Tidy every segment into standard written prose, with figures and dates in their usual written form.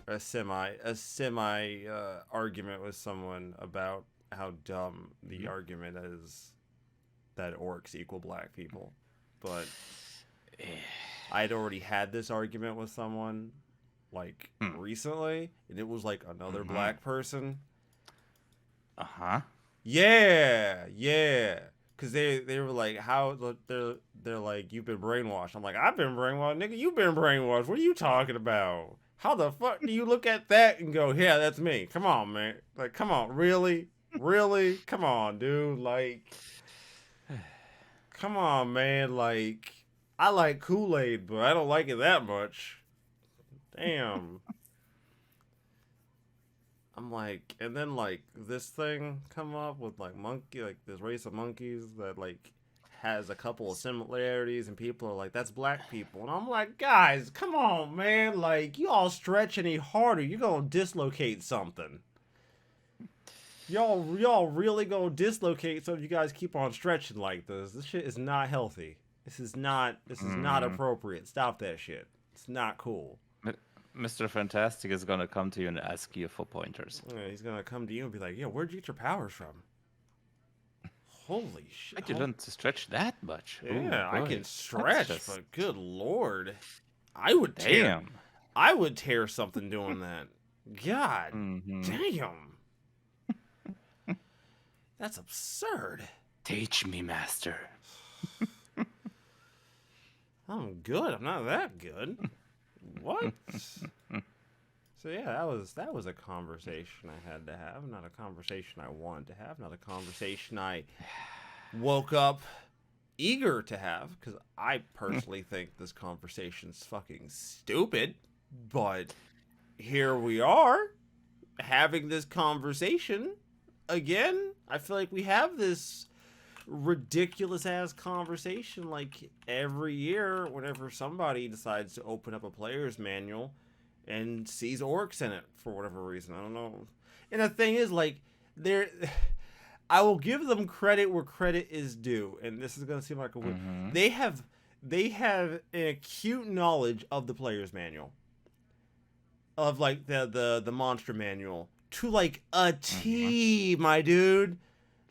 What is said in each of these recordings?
a semi argument with someone about how dumb the argument is that orcs equal black people, but I'd already had this argument with someone like recently, and it was like another black person. Yeah. Cause they were like, how they're like, you've been brainwashed. I'm like, I've been brainwashed, nigga. You've been brainwashed. What are you talking about? How the fuck do you look at that and go, yeah, that's me? Come on, man. Like, come on, really, come on, dude. Like, come on, man. Like, I like Kool-Aid, but I don't like it that much. Damn. I'm like, and then like this thing come up with like this race of monkeys that like has a couple of similarities, and people are like, that's black people, and I'm like, guys, come on, man, like you all stretch any harder, you're gonna dislocate something. Y'all really gonna dislocate, so if you guys keep on stretching like this shit is not healthy. This is not appropriate. Stop that shit. It's not cool. Mr. Fantastic is gonna come to you and ask you for pointers. Yeah, he's gonna come to you and be like, "Yeah, where'd you get your powers from?" Holy shit! I didn't stretch that much. Yeah, Ooh, I can stretch, but good lord, I would tear something doing that. God damn, that's absurd. Teach me, master. I'm good. I'm not that good. What? So yeah, that was a conversation I had to have, not a conversation I wanted to have, not a conversation I woke up eager to have, because I personally think this conversation's fucking stupid, but here we are having this conversation again. I feel like we have this ridiculous ass conversation like every year whenever somebody decides to open up a player's manual and sees orcs in it for whatever reason. I don't know. And the thing is, like, I will give them credit where credit is due, and this is gonna seem like a weird. They have an acute knowledge of the player's manual, of like the monster manual to like a T, my dude.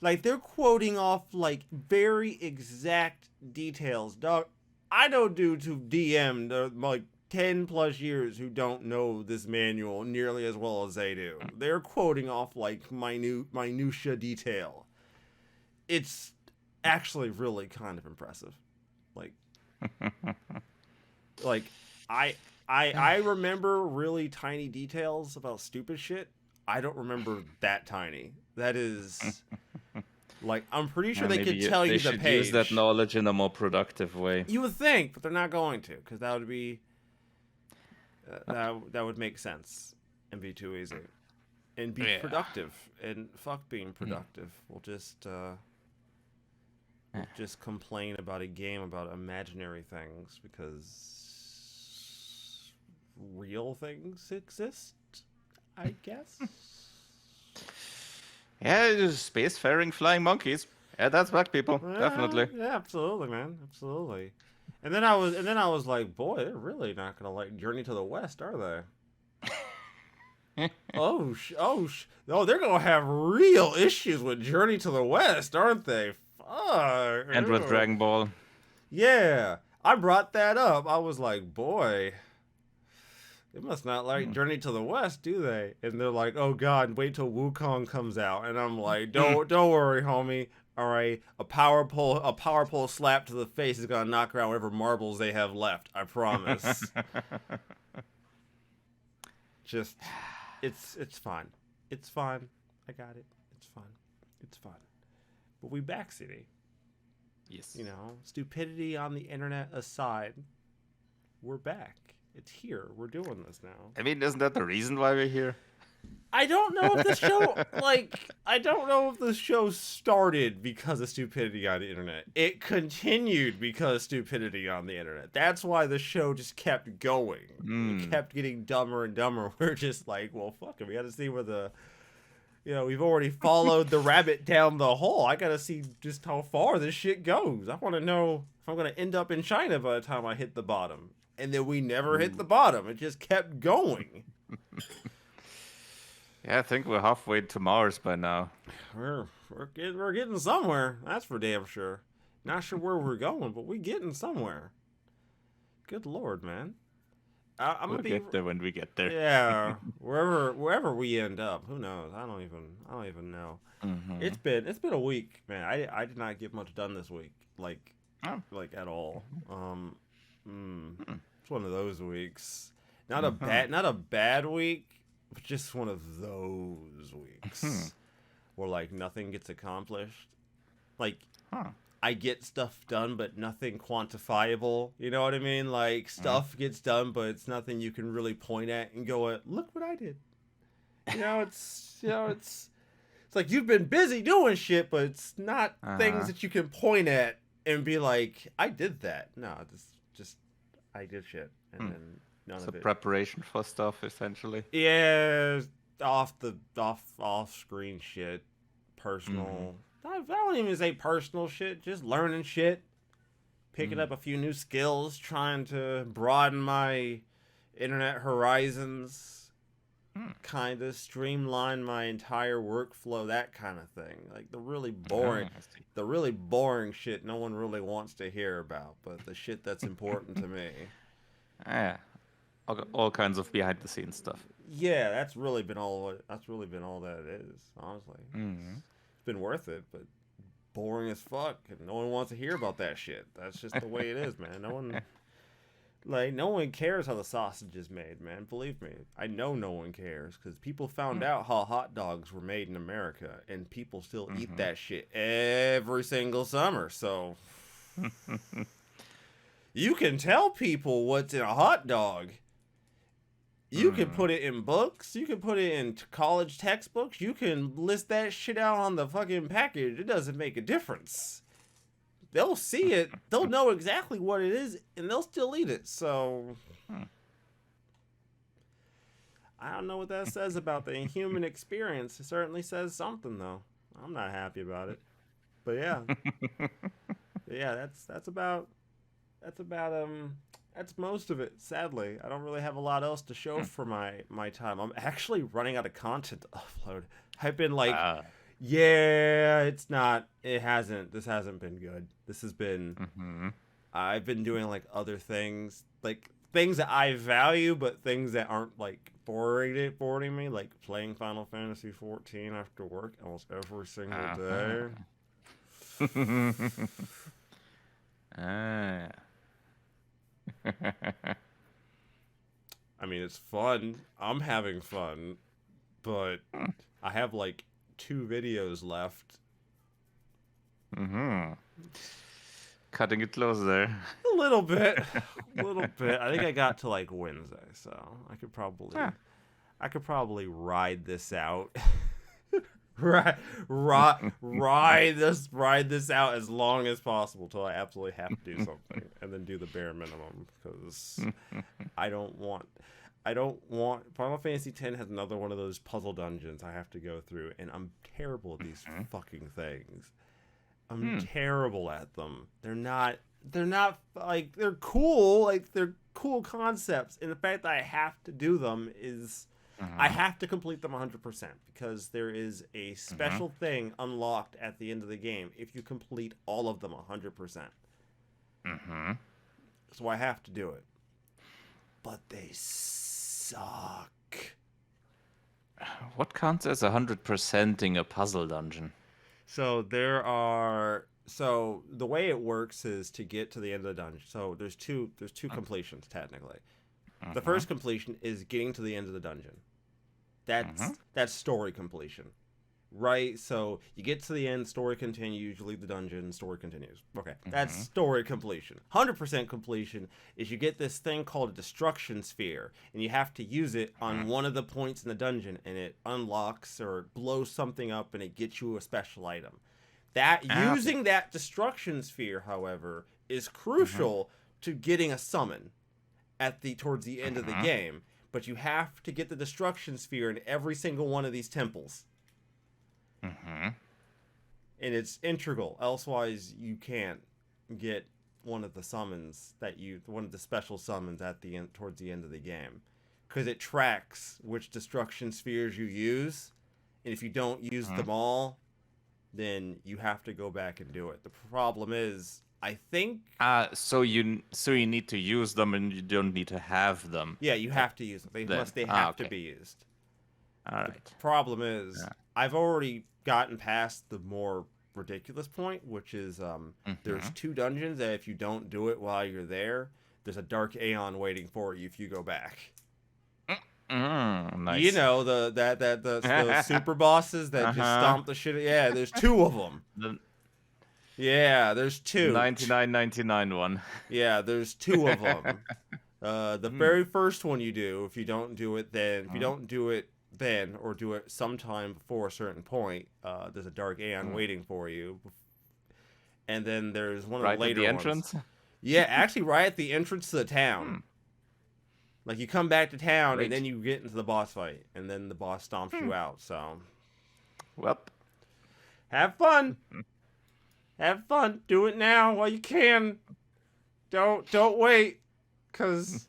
Like, they're quoting off, like, very exact details. Dog, I know dudes who DM'd, like, 10 plus years who don't know this manual nearly as well as they do. They're quoting off, like, minutia detail. It's actually really kind of impressive. Like, I remember really tiny details about stupid shit. I don't remember that tiny. That is... Like, I'm pretty sure they could tell you the page. They should use that knowledge in a more productive way. You would think, but they're not going to, because that would be... that would make sense and be too easy. And be productive. And fuck being productive. We'll just complain about a game about imaginary things, because real things exist, I guess. Yeah, just spacefaring flying monkeys. Yeah, that's black people, definitely. Yeah, absolutely, man, absolutely. And then I was like, boy, they're really not gonna like Journey to the West, are they? Oh, they're gonna have real issues with Journey to the West, aren't they? Fuck. And with Dragon Ball. Yeah, I brought that up. I was like, boy. They must not like Journey to the West, do they? And they're like, oh god, wait till Wukong comes out. And I'm like, don't worry, homie. All right, a power pole slap to the face is gonna knock around whatever marbles they have left. I promise. Just, it's fine. It's fine. I got it. It's fine. It's fine. But we back, CD. Yes. You know, stupidity on the internet aside, we're back. It's here. We're doing this now. I mean, isn't that the reason why we're here? I don't know if this show, I don't know if this show started because of stupidity on the internet. It continued because of stupidity on the internet. That's why the show just kept going. It kept getting dumber and dumber. We're just like, well, fuck it. We got to see where we've already followed the rabbit down the hole. I got to see just how far this shit goes. I want to know if I'm going to end up in China by the time I hit the bottom. And then we never hit the bottom. It just kept going. Yeah, I think we're halfway to Mars by now. We're getting somewhere. That's for damn sure. Not sure where we're going, but we're getting somewhere. Good lord, man. I'm We'll gonna be get there when we get there. yeah. Wherever we end up, who knows? I don't even know. Mm-hmm. It's been a week, man. I did not get much done this week, like Oh. like at all. Hmm. It's one of those weeks. Mhm. Not a bad week, but just one of those Hmm. weeks where like nothing gets accomplished. Like Huh. I get stuff done, but nothing quantifiable. You know what I mean? Like Mm. stuff gets done, but it's nothing you can really point at and go, "Look what I did." It's like you've been busy doing shit, but it's not things Uh-huh. that you can point at and be like, "I did that." No, it's just I did shit, and Hmm. then none So of it. preparation for stuff, essentially. Yeah, off screen shit, Mm-hmm. personal. I don't even say personal shit. Just learning shit, picking Mm. up a few new skills, trying to broaden my internet horizons, Mm. kind of streamline my entire workflow, that kind of thing. Like Ah, I see. the really boring shit no one really wants to hear about, but the shit that's important to me. Yeah, all kinds of behind the scenes stuff. Yeah, that's really been all that it is, honestly. Mm. It's been worth it, but boring as fuck, and no one wants to hear about that shit. That's just the way it is, man. No one cares how the sausage is made, man. Believe me, I know no one cares because people found out how hot dogs were made in America, and people still eat Mm-hmm. that shit every single summer. So you can tell people what's in a hot dog. You can Mm. put it in books. You can put it in college textbooks. You can list that shit out on the fucking package. It doesn't make a difference. They'll see it. They'll know exactly what it is, and they'll still eat it. So I don't know what that says about the human experience. It certainly says something, though. I'm not happy about it. But yeah, that's about that's about that's most of it. Sadly, I don't really have a lot else to show for my time. I'm actually running out of content to upload. I've been like, Ah. yeah, it's not. It hasn't. This hasn't been good. This has been. Mm-hmm. I've been doing like other things, like things that I value, but things that aren't like boring me, like playing Final Fantasy 14 after work almost every single day. Uh-huh. Ah. I mean, it's fun. I'm having fun, but I have like 2 videos left. Mm-hmm. Cutting it close there. A little bit, a little bit. I think I got to like Wednesday, so Ah. I could probably ride this out. Ride this out as long as possible till I absolutely have to do something, and then do the bare minimum because I don't want. I don't want Final Fantasy X has another one of those puzzle dungeons I have to go through, and I'm terrible at these fucking things. I'm Hmm. terrible at them. They're not like they're cool, like they're cool concepts. And the fact that I have to do them is I Uh-huh. have to complete them 100% because there is a Uh-huh. special thing unlocked at the end of the game if you complete all of them 100%. Uh-huh. So I have to do it. But they suck. What counts as 100%ing a puzzle dungeon? So the way it works is to get to the end of the dungeon. So there's two completions technically. The Uh-huh. first completion is getting to the end of the dungeon. Uh-huh. That's story completion. Right? So you get to the end, story continues, you leave the dungeon, story continues. Okay. That's Uh-huh. story completion. 100% completion is you get this thing called a destruction sphere, and you have to use it on one of the points in the dungeon, and it unlocks or blows something up, and it gets you a special item. That Ah, okay. using that destruction sphere, however, is Uh-huh. crucial to getting a summon at the towards the end of the Uh-huh. game. But you have to get the destruction sphere in every single one of these temples, Uh-huh. and it's integral. Elsewise, you can't get one of the summons one of the special summons at the end towards the end of the game. because it tracks which destruction spheres you use, and if you don't use them all, then you have to go back and do it. The problem is, I think... So you need to use them, and you don't need to have them. Yeah, you have to use them. They have to be used. All right. The problem is, I've already gotten past the more ridiculous point, which is there's 2 dungeons that if you don't do it while you're there, there's a Dark Aeon waiting for you if you go back. Nice. You know, the super bosses that just stomp the shit. Yeah, there's 2 of them. Yeah, there's 2. 99.99 one. Yeah, there's 2 of them. The very first one you do, if you don't do it then, if you don't do it then, or do it sometime before a certain point, there's a Dark Aeon waiting for you. And then there's one of the later at the entrance? ones. Yeah, actually right at the entrance to the town. Like, you come back to town, and then you get into the boss fight, and then the boss stomps you out, so... Well... Have fun! Have fun! Do it now while you can! Don't wait! Because...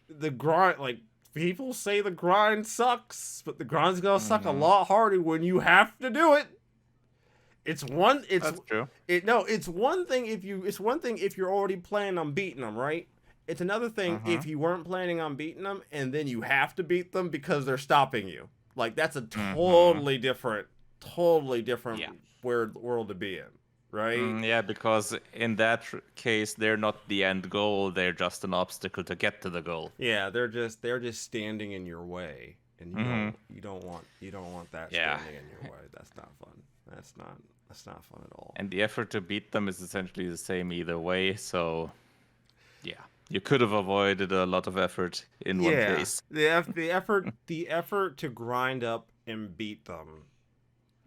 the grind, like, people say the grind sucks, but the grind's gonna suck a lot harder when you have to do it! That's true. It's one thing if you're already planning on beating them, right? It's another thing if you weren't planning on beating them and then you have to beat them because they're stopping you. Like, that's a totally different world to be in, right? Yeah, because in that case, they're not the end goal. They're just an obstacle to get to the goal. Yeah, they're just standing in your way, and you don't want that standing in your way. That's not fun. That's not fun at all. And the effort to beat them is essentially the same either way. So, yeah. You could have avoided a lot of effort in one case. The effort to grind up and beat them,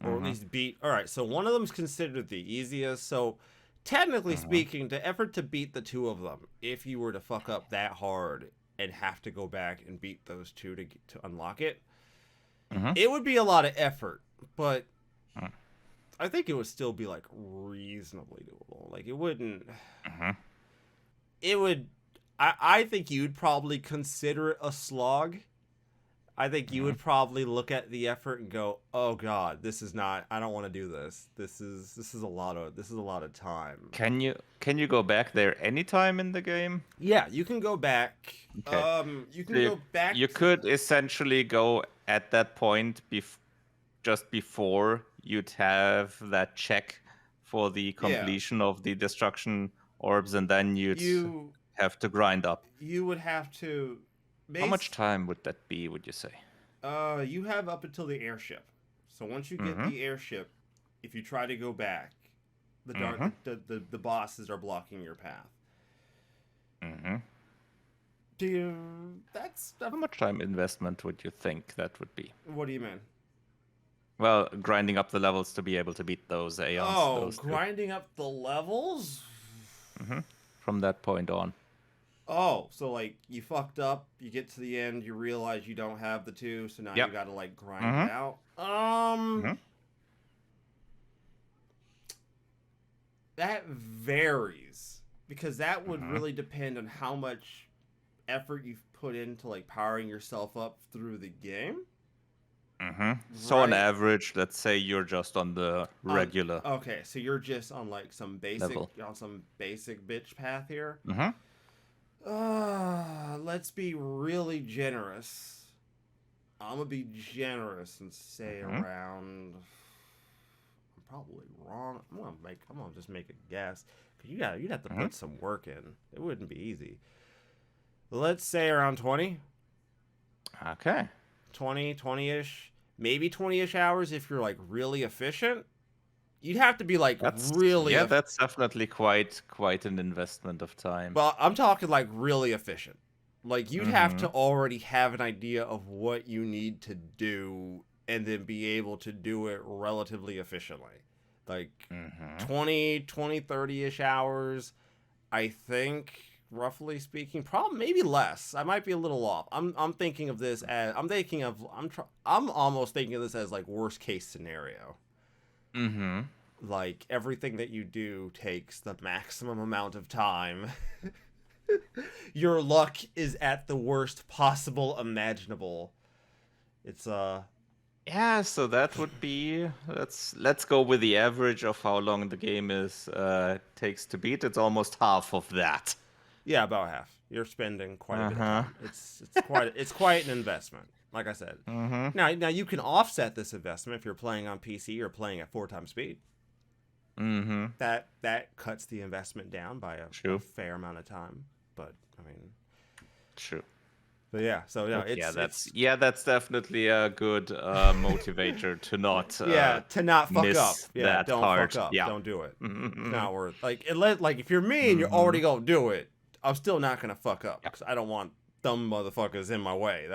or at least beat. All right, so one of them is considered the easiest. So, technically speaking, the effort to beat the 2 of them, if you were to fuck up that hard and have to go back and beat those 2 to unlock it, it would be a lot of effort. But I think it would still be like reasonably doable. Like, it wouldn't. It would. I think you'd probably consider it a slog. I think you would probably look at the effort and go, "Oh God, this is not. I don't want to do this. This is a lot of time." Can you go back there anytime in the game? Yeah, you can go back. Okay. You can go back. You could essentially go at that point just before you'd have that check for the completion of the destruction orbs, and then you'd have to grind up. You would have to... How much time would that be, would you say? You have up until the airship. So once you get the airship, if you try to go back, the bosses are blocking your path. How much time investment would you think that would be? What do you mean? Well, grinding up the levels to be able to beat those Aeons. Oh, grinding up the levels? From that point on. Oh, so like you fucked up, you get to the end, you realize you don't have the 2, so now you gotta like grind it out. That varies, because that would really depend on how much effort you've put into like powering yourself up through the game. So on average, let's say you're just on the regular. Okay, so you're just on like some basic bitch path here. Let's be really generous. I'm gonna be generous and say around. I'm probably wrong. I'm gonna just make a guess, because you'd have to put some work in. It wouldn't be easy. Let's say around 20. Okay. 20-ish, maybe 20-ish hours if you're like really efficient. You'd have to be like really... Yeah, that's definitely quite an investment of time. But I'm talking like really efficient. Like, you'd have to already have an idea of what you need to do and then be able to do it relatively efficiently. Like 20, 30-ish hours, I think, roughly speaking. Probably maybe less. I might be a little off. I'm thinking of this as I'm almost thinking of this as like worst case scenario. Like, everything that you do takes the maximum amount of time. Your luck is at the worst possible imaginable. It's Yeah, so that would be let's go with the average of how long the game is takes to beat. It's almost half of that. Yeah, about half. You're spending quite a bit of time. It's quite an investment. Like I said. Now you can offset this investment if you're playing on PC or playing at 4 times speed. That cuts the investment down by a fair amount of time. But I mean, true. But yeah, so no, that's definitely a good motivator to not to not fuck up. Yeah, that don't part. fuck up. Yeah. Don't do it. It's not worth like if you're me and you're already gonna do it, I'm still not gonna fuck up because I don't want dumb motherfuckers in my way.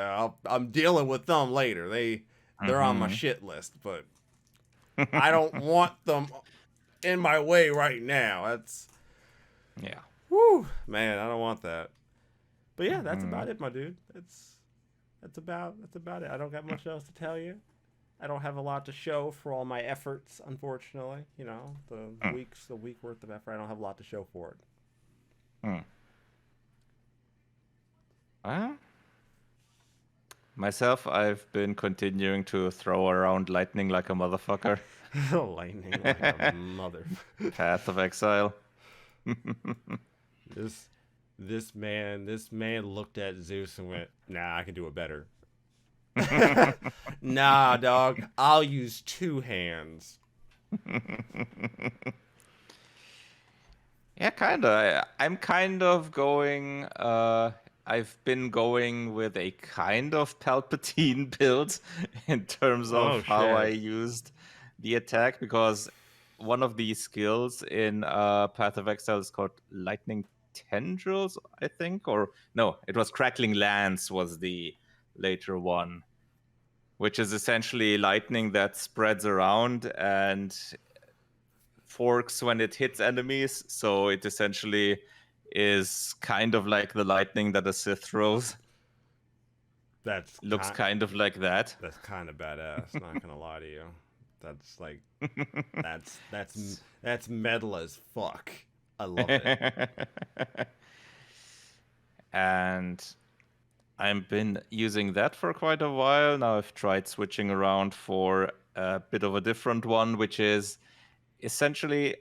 I'm dealing with them later. They're on my shit list, but I don't want them in my way right now. That's whoo, man, I don't want that. But yeah, that's about it, my dude. That's about it. I don't got much else to tell you. I don't have a lot to show for all my efforts, unfortunately. You know, the week worth of effort. I don't have a lot to show for it. Myself, I've been continuing to throw around lightning like a motherfucker. Lightning like a mother. Path of Exile. This man looked at Zeus and went, "Nah, I can do it better." Nah, dog. I'll use 2 hands. Yeah, kinda. I'm kind of going. I've been going with a kind of Palpatine build in terms of how I used the attack, because one of the skills in Path of Exile is called Lightning Tendrils, I think, or no, it was Crackling Lance was the later one, which is essentially lightning that spreads around and forks when it hits enemies. So it essentially is kind of like the lightning that a Sith throws. Looks kind of like that. That's kind of badass. Not gonna lie to you. That's like that's metal as fuck. I love it. And I've been using that for quite a while. Now I've tried switching around for a bit of a different one, which is essentially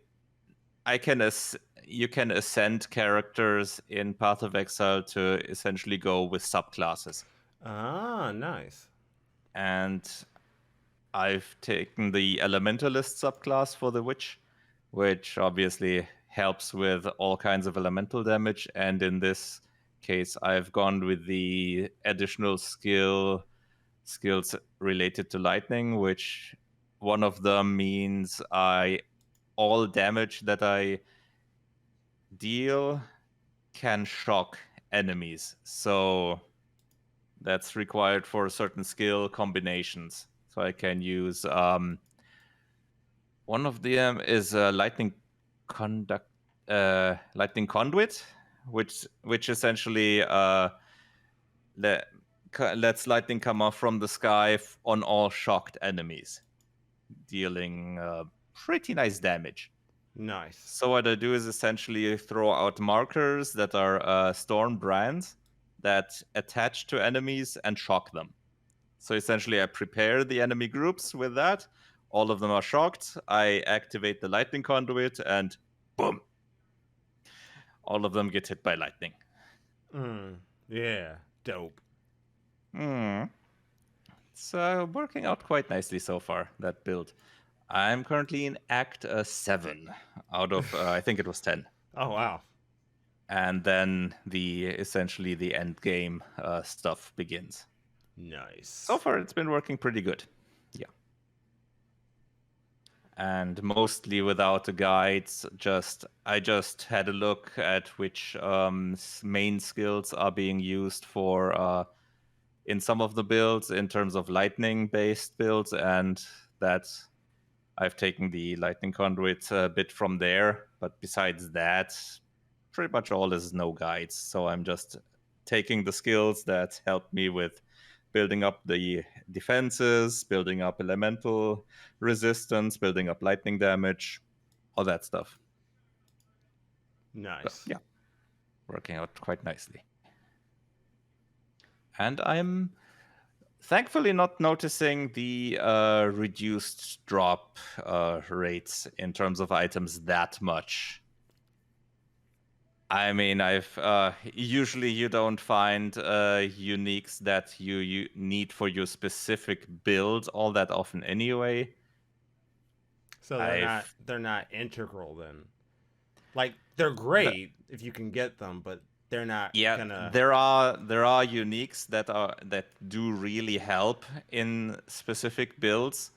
you can ascend characters in Path of Exile to essentially go with subclasses. Ah, nice. And I've taken the Elementalist subclass for the Witch, which obviously helps with all kinds of elemental damage. And in this case, I've gone with the additional skills related to lightning, which one of them means all damage that I deal can shock enemies. So that's required for certain skill combinations. So I can use one of them is lightning conduit, which essentially lets lightning come off from the sky on all shocked enemies, dealing pretty nice damage. Nice. So what I do is essentially throw out markers that are storm brands that attach to enemies and shock them. So essentially I prepare the enemy groups with that. All of them are shocked. I activate the lightning conduit and boom. All of them get hit by lightning. Yeah, dope. It's working out quite nicely so far, that build. I'm currently in Act 7 out of, I think it was 10. Oh, wow. And then essentially the end game stuff begins. Nice. So far, it's been working pretty good. Yeah. And mostly without the guides, I just had a look at which main skills are being used for in some of the builds in terms of lightning-based builds, and that I've taken the lightning conduit a bit from there. But besides that, pretty much all is no guides. So I'm just taking the skills that help me with building up the defenses, building up elemental resistance, building up lightning damage, all that stuff. Nice. So, yeah. working out quite nicely. And I'm thankfully not noticing the reduced drop rates in terms of items that much. I mean, I've usually you don't find uniques that you need for your specific build all that often anyway. So they're not integral then. Like they're great if you can get them, but they're not gonna. There are uniques that do really help in specific builds,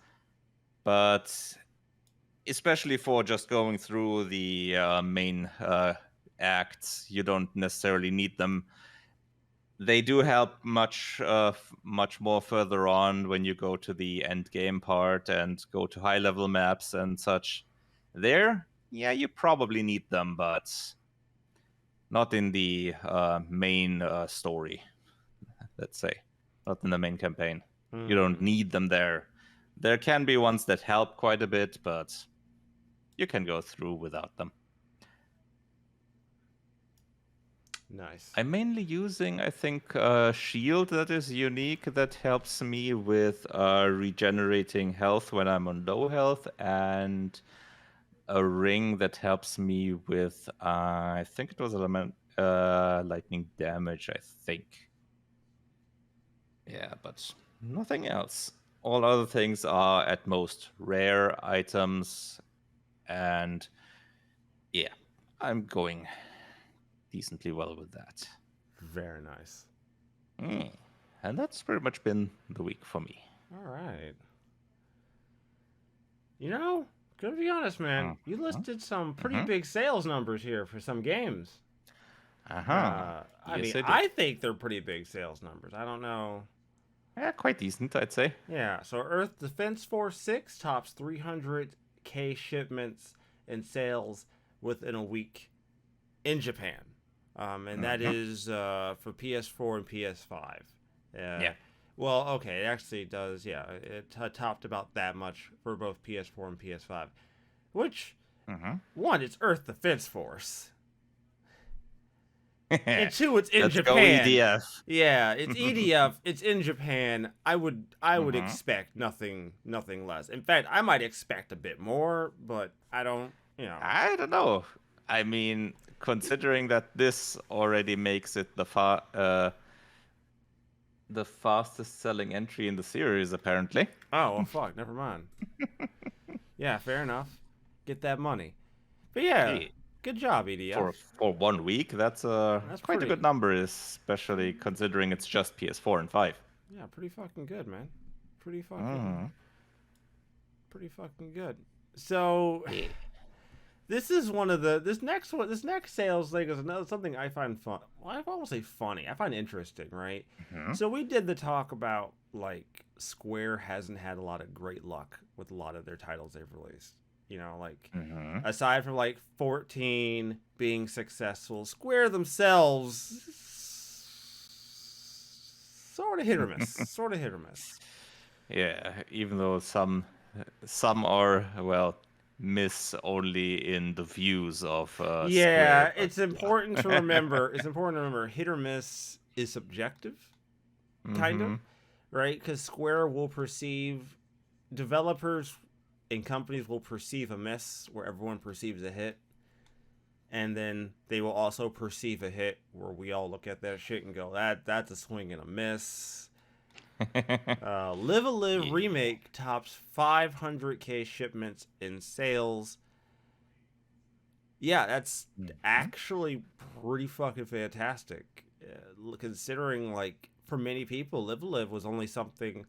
but especially for just going through the main acts, you don't necessarily need them. They do help much more further on when you go to the end game part and go to high level maps and such. There, yeah, you probably need them, but not in the main story, let's say. Not in the main campaign. You don't need them there. There can be ones that help quite a bit, but you can go through without them. Nice. I'm mainly using, I think, a shield that is unique that helps me with regenerating health when I'm on low health, and a ring that helps me with, I think it was lightning damage, I think. Yeah, but nothing else. All other things are at most rare items, and yeah, I'm going decently well with that. Very nice. And that's pretty much been the week for me. All right. You know, gonna be honest, man. You listed some pretty big sales numbers here for some games. I mean, I think they're pretty big sales numbers. I don't know. Yeah, quite decent, I'd say. Yeah, so Earth Defense Force 6 tops 300K shipments and sales within a week in Japan. And that is for PS4 and PS5. Yeah. Well, okay, it actually does, yeah. It topped about that much for both PS4 and PS5. Which, one, it's Earth Defense Force. And two, it's in Let's Japan. Go EDF. Yeah, it's EDF. It's in Japan. I would expect nothing less. In fact, I might expect a bit more, but I don't. I don't know. I mean, considering that this already makes it the fastest selling entry in the series, apparently. Oh well, fuck. Never mind. Yeah, fair enough. Get that money. But yeah. Good job, EDF. For 1 week, that's quite a good number, especially considering it's just PS4 and 5. Yeah, pretty fucking good, man. Pretty fucking good. So, this is one of the this next sales thing is something I find fun. Well, I won't say funny. I find interesting, right? So we did the talk about like Square hasn't had a lot of great luck with a lot of their titles they've released. You know, like, aside from, like, 14 being successful, Square themselves, sort of hit or miss. Yeah, even though some are, well, miss only in the views of yeah, Square. It's important to remember, hit or miss is subjective, kind of, right? Because Square will perceive, developers and companies will perceive a miss where everyone perceives a hit, and then they will also perceive a hit where we all look at that shit and go, that's a swing and a miss. Live a Live Remake tops 500K shipments in sales. Yeah, that's actually pretty fucking fantastic, considering, like, for many people, Live a Live was only something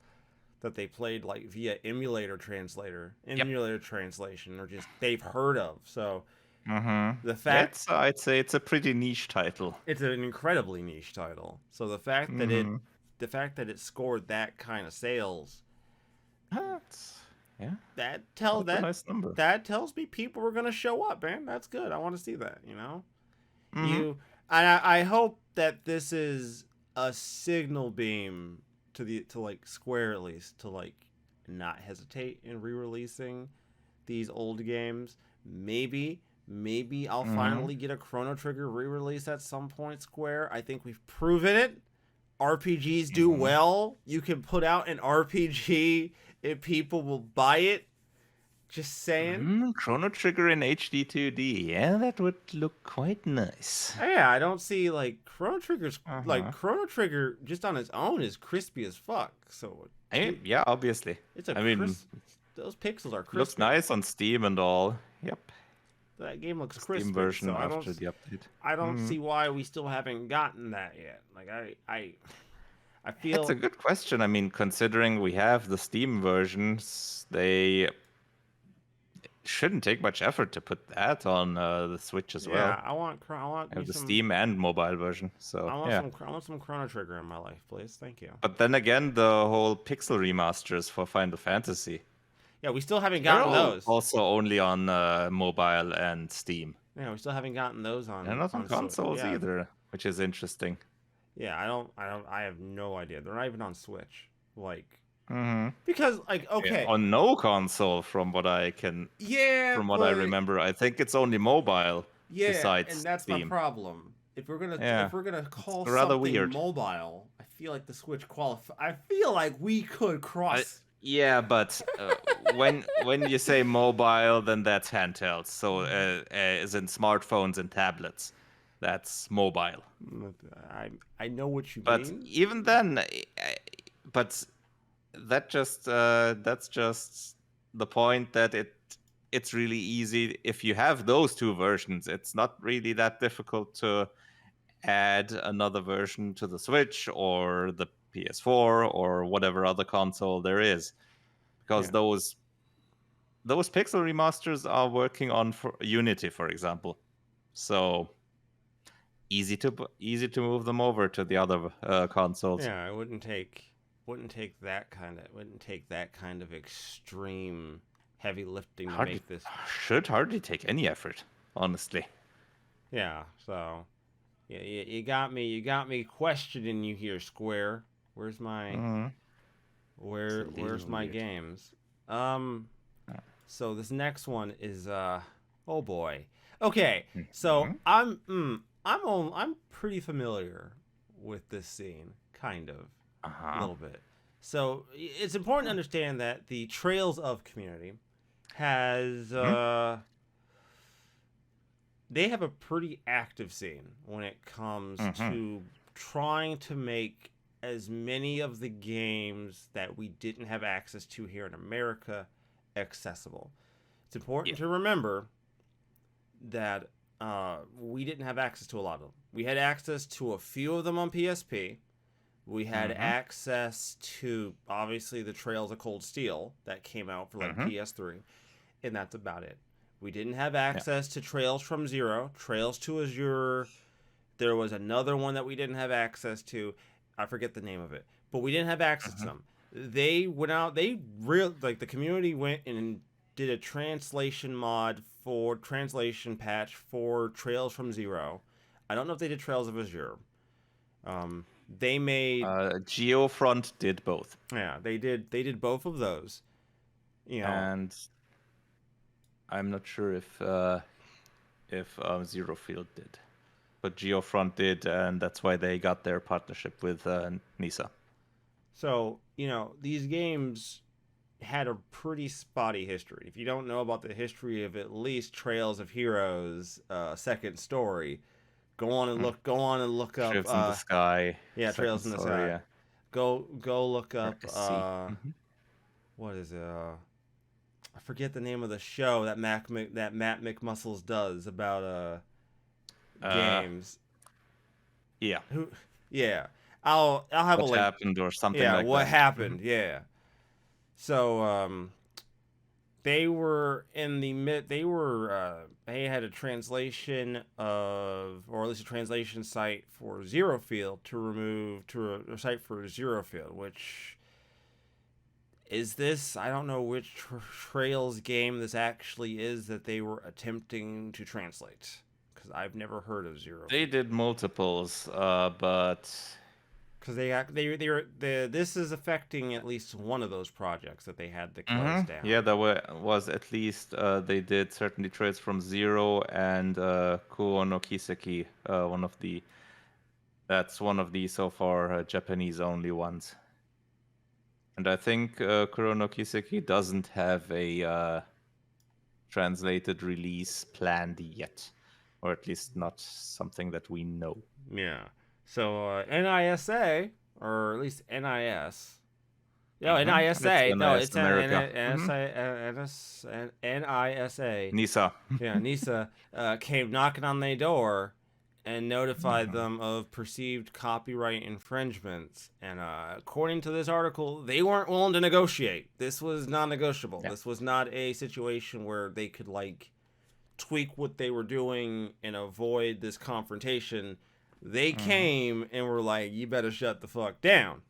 that they played like via emulator translation, or just they've heard of. So the fact I'd say it's a pretty niche title. It's an incredibly niche title. So the fact that it scored that kind of sales, that tells me people are gonna show up, man. That's good. I want to see that. I hope that this is a signal beam to like Square, at least, to like not hesitate in re-releasing these old games. Maybe Maybe I'll finally get a Chrono Trigger re-release at some point, Square. I think we've proven it. RPGs do well. You can put out an RPG and people will buy it. Just saying. Chrono Trigger in HD 2D. Yeah, that would look quite nice. Yeah, I don't see like Chrono Trigger's like Chrono Trigger just on its own is crispy as fuck. So yeah, obviously. It's those pixels are crispy. Looks nice on Steam and all. Yep. That game looks crispy. Steam version so after the update. I don't see why we still haven't gotten that yet. Like I feel That's a good question. I mean, considering we have the Steam versions, they shouldn't take much effort to put that on the Switch as well. Yeah, I want the Steam and mobile version. So I want some Chrono Trigger in my life, please. Thank you. But then again, the whole pixel remasters for Final Fantasy. Yeah, we still haven't gotten those. Also only on mobile and Steam. Yeah, we still haven't gotten those on. And not on consoles either, which is interesting. Yeah, I have no idea. They're not even on Switch. Like, because like, okay, on no console from what I can. Yeah. From what I remember, I think it's only mobile. Yeah, besides and that's Steam. my problem. If we're gonna call rather something weird. mobile, I feel like the Switch qualify. I feel like we could cross. Yeah, but when you say mobile, then that's handheld. So as in smartphones and tablets, that's mobile. I know what you mean. But even then, but that's just the point that it's really easy if you have those two versions. It's not really that difficult to add another version to the Switch or the PS4 or whatever other console there is, because those pixel remasters are working on for Unity, for example. So easy to move them over to the other consoles. Yeah, it wouldn't take that kind of extreme heavy lifting to make this. Should hardly take any effort, honestly. Yeah. So, yeah, you got me questioning you here, Square. Where's my where's my games? So this next one is oh boy. Okay, so I'm pretty familiar with this scene, kind of, a little bit. So it's important to understand that the Trails of community has they have a pretty active scene when it comes to trying to make as many of the games that we didn't have access to here in America accessible. It's important to remember that we didn't have access to a lot of them. We had access to a few of them on PSP. We had access to, obviously, the Trails of Cold Steel that came out for like PS3, and that's about it. We didn't have access to Trails from Zero, Trails to Azure. There was another one that we didn't have access to. I forget the name of it, but we didn't have access to them. They went out. The community went and did a translation patch for Trails from Zero. I don't know if they did Trails of Azure. They made Geofront did both. Yeah, they did both of those. You know, and I'm not sure if Zero Field did. But Geofront did, and that's why they got their partnership with NISA. So, these games had a pretty spotty history. If you don't know about the history of at least Trails of Heroes, Second Story, go on and look up. Trails in the Sky. Yeah, Trails in the Sky. Yeah. Go look up. What is it? I forget the name of the show that Matt McMuscles does about games. Yeah. I'll have what a link. Happened or something like that. Yeah, what happened? Yeah. So they were they had a translation of, or at least a translation site for Zero Field to a site for Zero Field, which is this? I don't know which Trails game this actually is that they were attempting to translate. I've never heard of Zero. They did multiples, but Because this is affecting at least one of those projects that they had to close down. Yeah, there was at least they did certainly trades from Zero and Kuo no Kiseki, that's one of the so far Japanese only ones. And I think Kuro no Kiseki doesn't have a translated release planned yet, or at least not something that we know. Yeah. So NISA, or at least NIS. No, NISA. No, it's NISA. NISA. Yeah, NISA came knocking on their door and notified them of perceived copyright infringements. And according to this article, they weren't willing to negotiate. This was non-negotiable. Yeah. This was not a situation where they could like tweak what they were doing and avoid this confrontation. They came and were like, "You better shut the fuck down.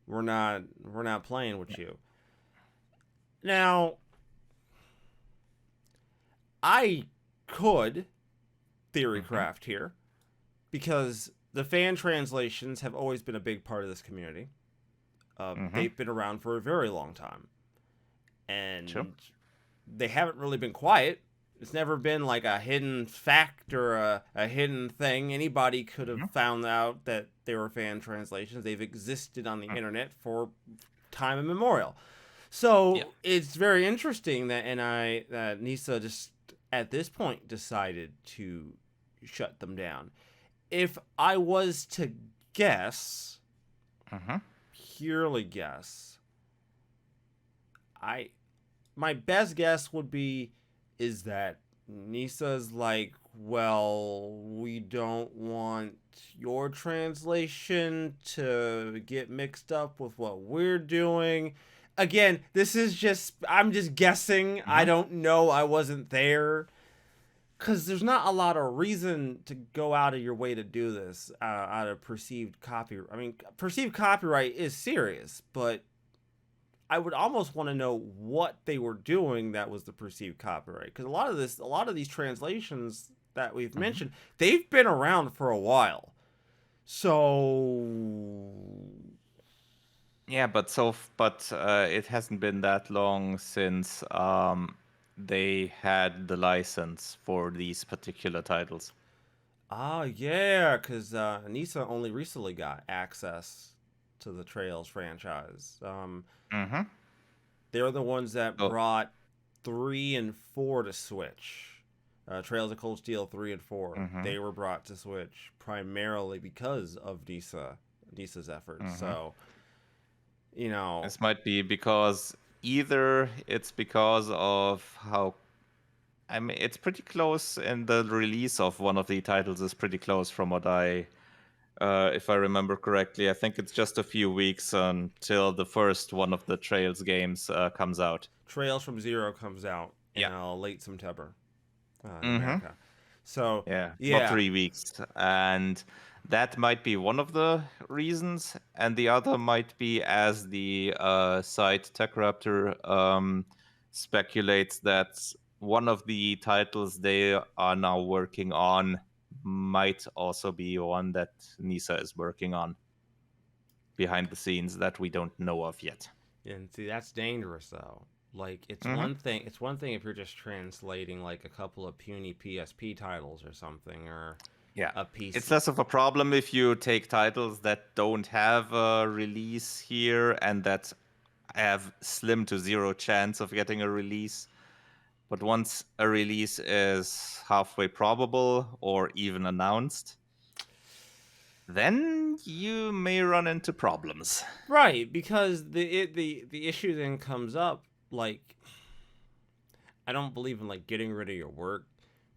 We're not playing with you." Now, I could theorycraft here, because the fan translations have always been a big part of this community. They've been around for a very long time, and they haven't really been quiet. It's never been like a hidden fact or a hidden thing. Anybody could have found out that they were fan translations. They've existed on the internet for time immemorial. So it's very interesting that NISA just at this point decided to shut them down. If I was to guess, purely guess, my best guess would be is that NISA's like, well, we don't want your translation to get mixed up with what we're doing. Again, this is just, I'm just guessing. I don't know. I wasn't there. Because there's not a lot of reason to go out of your way to do this out of perceived copyright. I mean, perceived copyright is serious, but I would almost want to know what they were doing that was the perceived copyright. Because a lot of these translations that we've mentioned, they've been around for a while. So yeah, but it hasn't been that long since they had the license for these particular titles. Yeah, because NISA only recently got access to the Trails franchise. They're the ones that brought 3 and 4 to Switch. Trails of Cold Steel 3 and 4. They were brought to Switch primarily because of NISA's efforts. So, you know, this might be because either it's because of how, I mean, it's pretty close, and the release of one of the titles is pretty close from what if I remember correctly. I think it's just a few weeks until the first one of the Trails games comes out. Trails from Zero comes out in late September in America. So about 3 weeks. And that might be one of the reasons. And the other might be, as the site TechRaptor speculates, that one of the titles they are now working on might also be one that NISA is working on behind the scenes that we don't know of yet. And see, that's dangerous though. Like, it's one thing if you're just translating like a couple of puny PSP titles or something, or a PC. It's less of a problem if you take titles that don't have a release here and that have slim to zero chance of getting a release. But once a release is halfway probable or even announced, then you may run into problems. Right, because the issue then comes up, like, I don't believe in like getting rid of your work,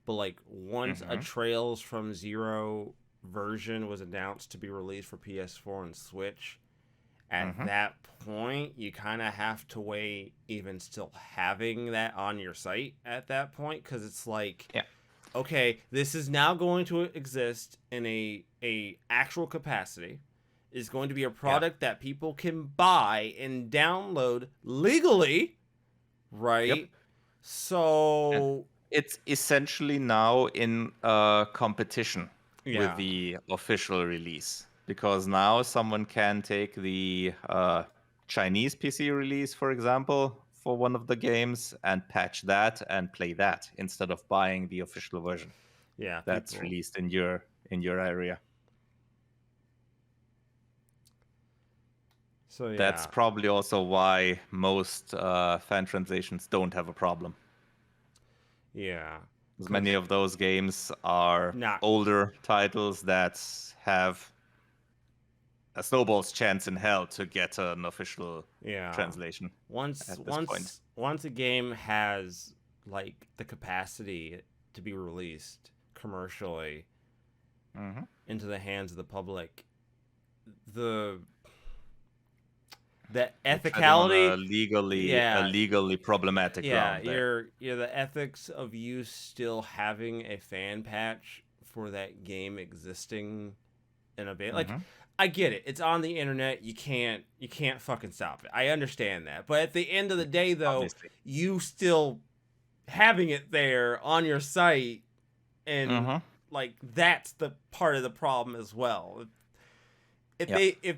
but like once a Trails from Zero version was announced to be released for PS4 and Switch, at that point, you kind of have to weigh even still having that on your site at that point, because it's like, okay, this is now going to exist in a actual capacity. It's going to be a product that people can buy and download legally, right? So it's essentially now in competition with the official release. because now someone can take the Chinese PC release, for example, for one of the games and patch that and play that instead of buying the official version that's released in your area. So yeah, that's probably also why most fan translations don't have a problem. Yeah, because many of those games are older titles that have a snowball's chance in hell to get an official translation. Once a game has like the capacity to be released commercially into the hands of the public, the ethicality, a legally problematic ground there. The ethics of you still having a fan patch for that game existing in a bit, like. I get it. It's on the internet. You can't fucking stop it. I understand that. But at the end of the day, though, Obviously. You still having it there on your site, and like that's the part of the problem as well. If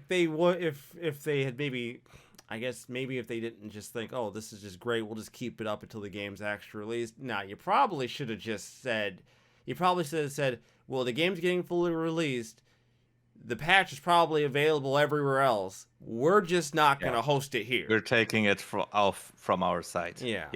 they had maybe, I guess maybe if they didn't just think, oh, this is just great, we'll just keep it up until the game's actually released. Nah, you probably should have just said, well, the game's getting fully released. The patch is probably available everywhere else. We're just not going to host it here. We're taking it off from our site. Yeah.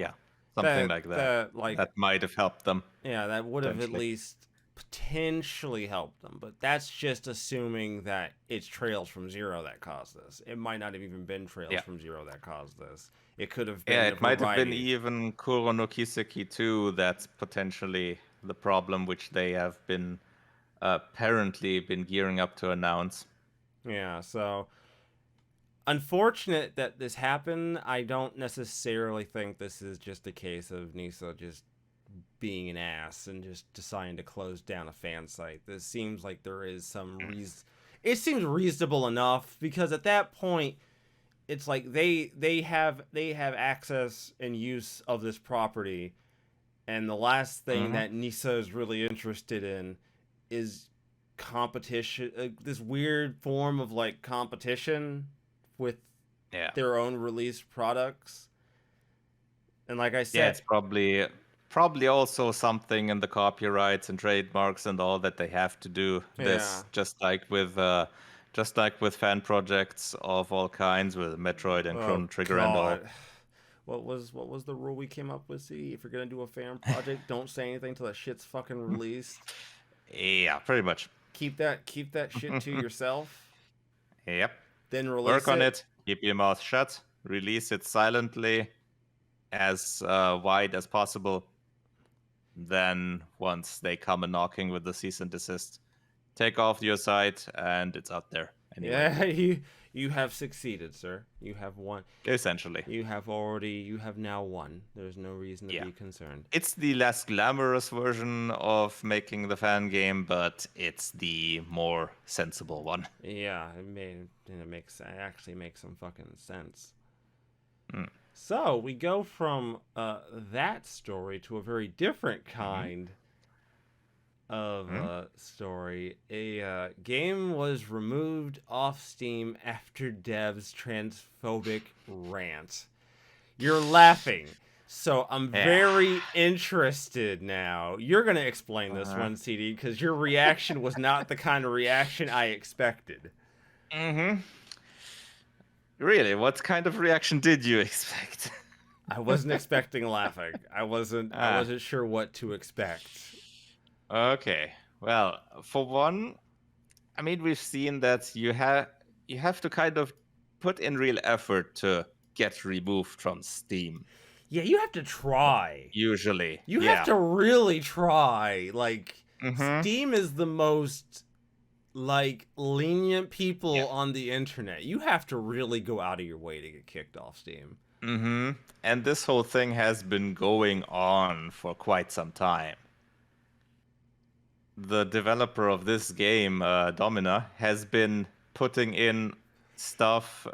Something like that. That might have helped them. Yeah, that would have at least potentially helped them. But that's just assuming that it's Trails from Zero that caused this. It might not have even been Trails from Zero that caused this. It could have been it might have been even Kuro no Kiseki 2 that's potentially the problem, which they have been apparently been gearing up to announce. Yeah, so unfortunate that this happened. I don't necessarily think this is just a case of Nisa just being an ass and just deciding to close down a fan site. This seems like there is some reason. It seems reasonable enough because at that point, it's like they have access and use of this property, and the last thing that Nisa is really interested in is competition, this weird form of like competition with their own released products. And like I said, it's probably also something in the copyrights and trademarks and all that they have to do this, just like with fan projects of all kinds with Metroid and Chrono Trigger and all. What was the rule we came up with? See, if you're gonna do a fan project, don't say anything till that shit's fucking released. Yeah, pretty much. Keep that shit to yourself. Yep. Then release Work on it. Keep your mouth shut. Release it silently, as wide as possible. Then once they come a knocking with the cease and desist, take off your site and it's out there. Anyway. Yeah, you have succeeded, sir. You have won. Essentially. You have now won. There's no reason to be concerned. It's the less glamorous version of making the fan game, but it's the more sensible one. Yeah, it actually makes some fucking sense. So we go from that story to a very different kind of story. A game was removed off Steam after devs transphobic rant. You're laughing, so I'm very interested now. You're gonna explain this one, CD, because your reaction was not the kind of reaction I expected. Really? What kind of reaction did you expect? I wasn't expecting laughing. I wasn't sure what to expect. Okay. Well, for one, I mean, we've seen that you have to kind of put in real effort to get removed from Steam. Yeah, you have to try. Usually. You have to really try. Like, Steam is the most like lenient people on the internet. You have to really go out of your way to get kicked off Steam. And this whole thing has been going on for quite some time. The developer of this game, Dormina, has been putting in stuff,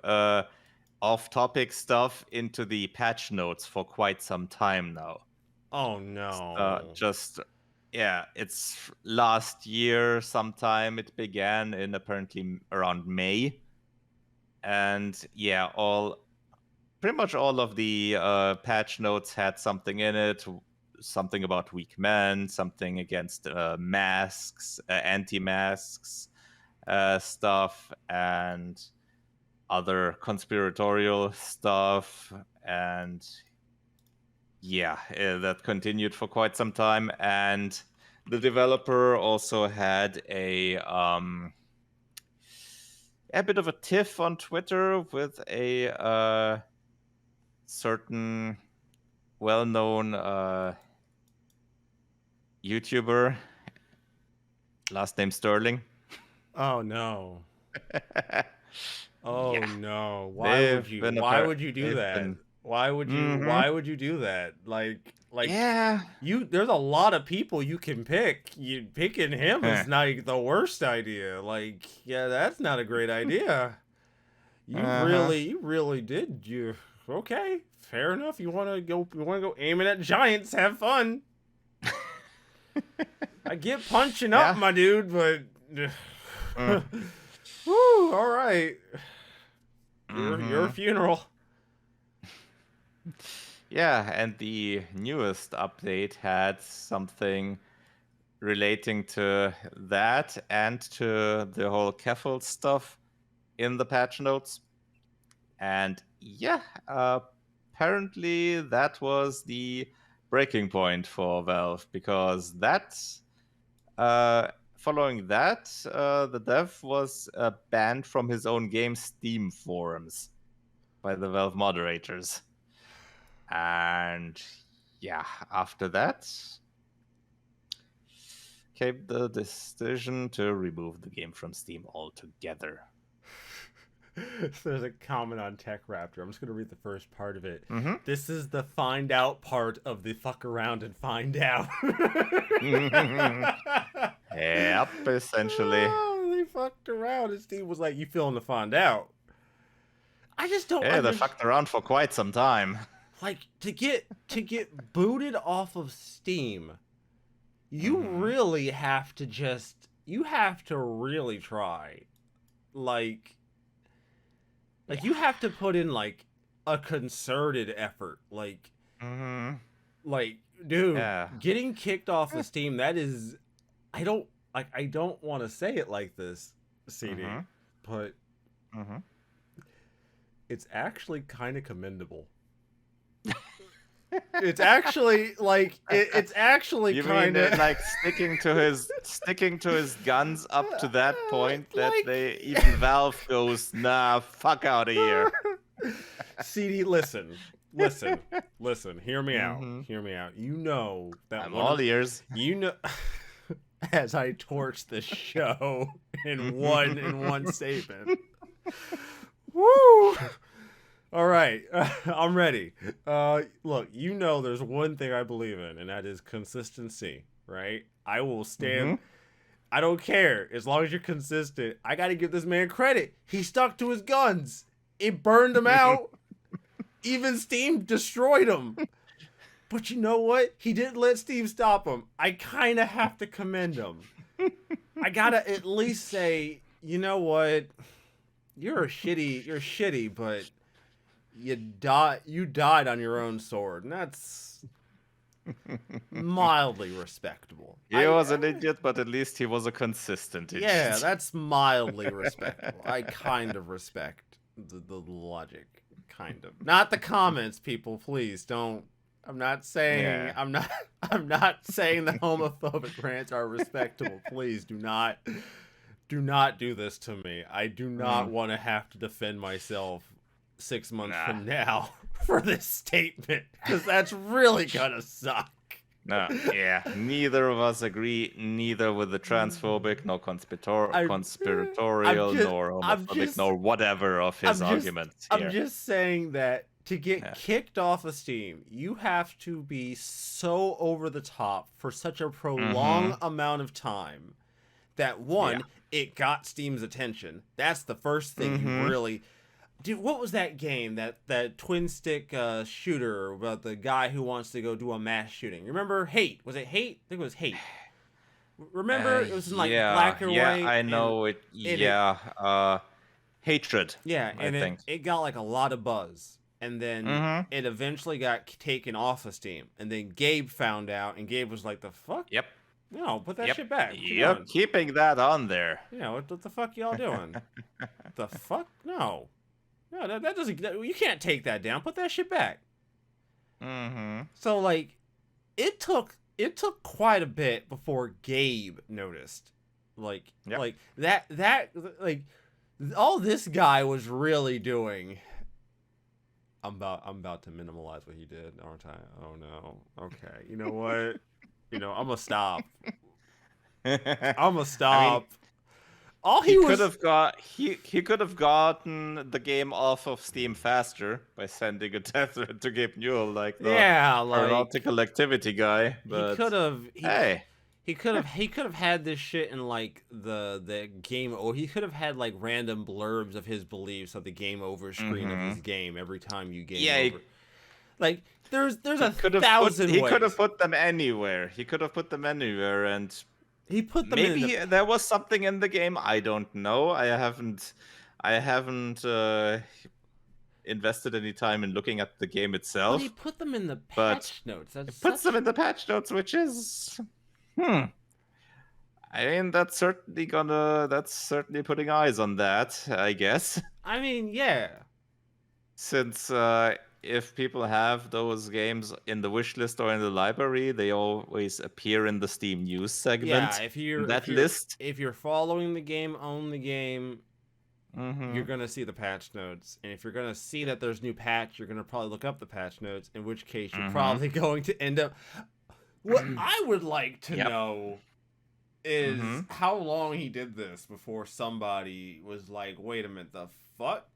off-topic stuff, into the patch notes for quite some time now. Oh no! yeah, it's last year sometime it began in apparently around May. And yeah, pretty much all of the patch notes had something in it, something about weak men, something against masks, anti-masks stuff, and other conspiratorial stuff. And yeah, that continued for quite some time. And the developer also had a bit of a tiff on Twitter with a certain well-known YouTuber, last name Sterling. Oh no. Oh Yeah, no. Why would they've you been do that? Why would you Mhm. do that? Like Yeah. there's a lot of people you can pick. You picking him Huh. is not the worst idea. Like, yeah, that's not a great idea. Uh-huh. You really did. You okay? Fair enough. You want to go aiming at giants? Have fun. I get punching up, Yeah. my dude, but Mm. woo, all right. Your Mhm. funeral. Yeah, and the newest update had something relating to that and to the whole Keffel stuff in the patch notes. And yeah, apparently that was the breaking point for Valve, because following that, the dev was banned from his own game Steam forums by the Valve moderators. And yeah, after that came the decision to remove the game from Steam altogether. There's a comment on Tech Raptor. I'm just gonna read the first part of it. Mm-hmm. This is the find out part of the fuck around and find out. Yep, essentially. Oh, they fucked around and Steve was like, "You feeling to find out?" I just don't Yeah, they understand. fucked around for quite some time. Like to get booted off of Steam, you Mm-hmm. really have to you have to really try. Like Yeah. you have to put in like a concerted effort. Mm-hmm. Dude, Yeah. getting kicked off of Steam, that is I don't want to say it like this, CD, Mm-hmm. but Mm-hmm. it's actually kind of commendable. It's actually it's actually You mean kind of like sticking to his guns up to that point that like they even Valve goes, nah, fuck out of here. CD, listen. Hear me out. Mm-hmm. Hear me out. You know that I'm all ears. you know as I torch this show in one statement. Woo! All right, I'm ready. Look, you know there's one thing I believe in, and that is consistency, right? I will Mm-hmm. stand. I don't care as long as you're consistent. I got to give this man credit. He stuck to his guns. It burned him out. Even Steam destroyed him. But you know what? He didn't let Steam stop him. I kind of have to commend him. I gotta at least say, you know what? You're shitty, but you died on your own sword, and that's mildly respectable. He was an idiot, but at least he was a consistent idiot. Yeah, that's mildly respectable. I kind of respect the logic, kind of. Not the comments, people. Please don't. I'm not saying Yeah. I'm not saying the homophobic rants are respectable. Please do not do this to me. I do not want to have to defend myself 6 months Nah. from now for this statement, because that's really gonna suck. No, yeah. Neither of us agree, neither with the transphobic, nor conspiratorial, nor homophobic, nor whatever of his arguments here. I'm just saying that to get kicked off of Steam, you have to be so over the top for such a prolonged amount of time that one, it got Steam's attention. That's the first thing you really. Dude, what was that game? That twin stick shooter about the guy who wants to go do a mass shooting? Remember Hate? Was it Hate? I think it was Hate. Remember, it was in like black and white. I know it. Hatred. Yeah, I and think it got like a lot of buzz, and then it eventually got taken off of Steam, and then Gabe found out, and Gabe was like, "The fuck? Yep. No, put that shit back. Yep. Keeping that on there. You know what the fuck y'all doing? The fuck? No, that doesn't. You can't take that down. Put that shit back." So like, it took quite a bit before Gabe noticed, like all this guy was really doing. I'm about to minimalize what he did, aren't I? Oh no. Okay. You know what? I'm gonna stop. I mean, he could have gotten the game off of Steam faster by sending a death threat to Gabe Newell, like the aeronautical activity guy. But he could have had this shit in like the game, or he could have had like random blurbs of his beliefs of the game over screen of his game every time you game over. Like there's a thousand ways. He could have put them anywhere. And he put them maybe there was something in the game. I don't know. I haven't invested any time in looking at the game itself. But he put them in the patch notes. Puts them in the patch notes, which is I mean, that's certainly putting eyes on that, I guess. I mean, yeah. Since if people have those games in the wish list or in the library, they always appear in the Steam news segment. Yeah, if you're following the game, own the game, you're gonna see the patch notes. And if you're gonna see that there's new patch, you're gonna probably look up the patch notes. In which case, you're probably going to end up. What I would like to know is how long he did this before somebody was like, "Wait a minute, the fuck."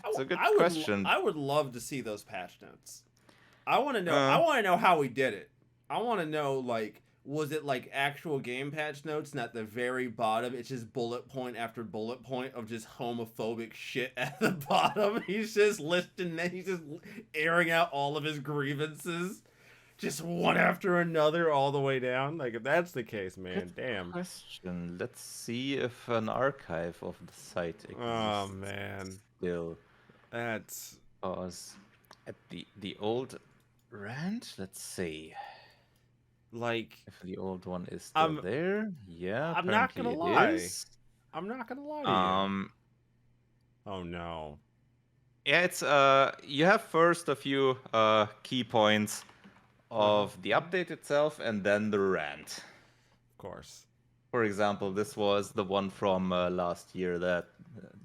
It's a good question. I would love to see those patch notes. I want to know. I want to know how he did it. I want to know, like, was it like actual game patch notes, and at the very bottom, it's just bullet point after bullet point of just homophobic shit at the bottom. He's just listing. He's just airing out all of his grievances, just one after another, all the way down. Like, if that's the case, man, damn. Question. Let's see if an archive of the site exists. Oh man. Still, that's at the old rant. Let's see, like if the old one is still there. Yeah, I'm not gonna lie. I'm not gonna lie to you. Oh no. Yeah, it's you have first a few key points of the update itself, and then the rant. Of course. For example, this was the one from last year.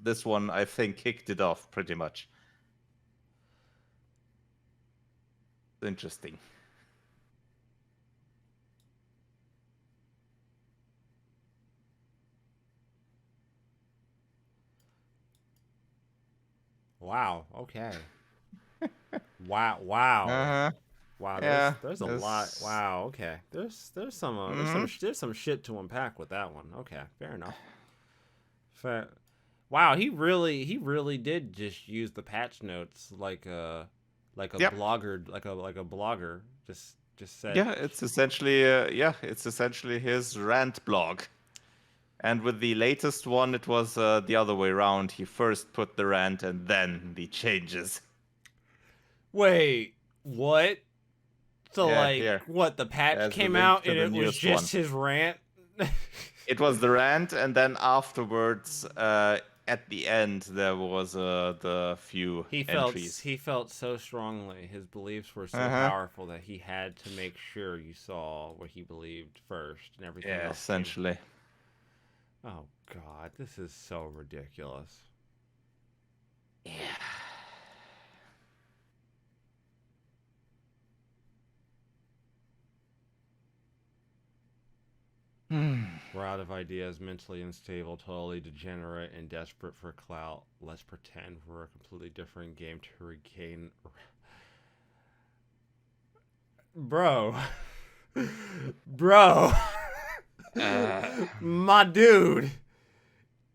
This one, I think, kicked it off pretty much. Interesting. Wow. Okay. Wow. Wow. Wow. There's a lot. Wow. Okay. There's some shit to unpack with that one. Okay. Fair enough. Wow. He really did just use the patch notes like a blogger, like a blogger. Just said. Yeah. It's essentially his rant blog. And with the latest one, it was the other way around. He first put the rant and then the changes. Wait, what? So, what, the patch came out and it was just his rant? It was the rant, and then afterwards, at the end, there was the few entries. He felt so strongly. His beliefs were so powerful that he had to make sure you saw what he believed first and everything else. Yeah, essentially. Oh, God, this is so ridiculous. Yeah. We're out of ideas, mentally unstable, totally degenerate, and desperate for clout. Let's pretend we're a completely different game to regain... Bro. Bro. My dude.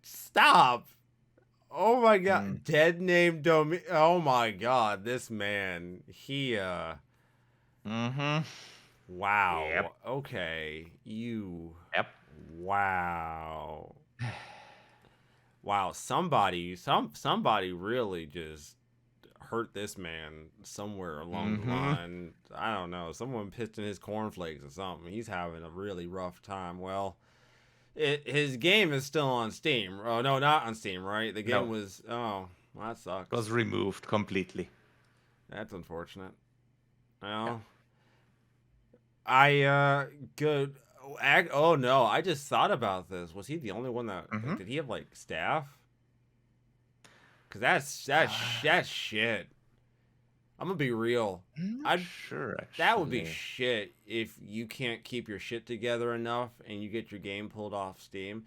Stop. Oh my god. Dead name Dormina. Oh my god. This man. He, Wow. Yep. Okay. You. Yep. Wow. Wow. Somebody really just hurt this man somewhere along the line. I don't know. Someone pissed in his cornflakes or something. He's having a really rough time. Well, his game is still on Steam. Oh no, not on Steam, right? The game was. Oh, well, that sucks. It was removed completely. That's unfortunate. Well, Yeah. good. Oh no, I just thought about this. Was he the only one that? Like, did he have like staff? Cause that's shit. I'm gonna be real. I'm sure, actually. That would be shit if you can't keep your shit together enough and you get your game pulled off Steam.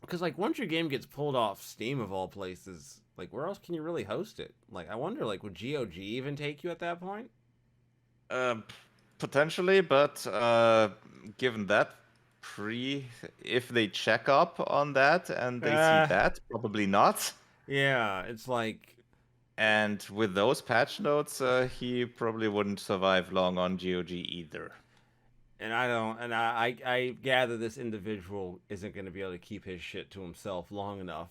Because like once your game gets pulled off Steam of all places, like where else can you really host it? Like I wonder, like would GOG even take you at that point? Potentially, but given that, if they check up on that and they see that, probably not. Yeah, it's like. And with those patch notes, he probably wouldn't survive long on GOG either. And I gather this individual isn't going to be able to keep his shit to himself long enough.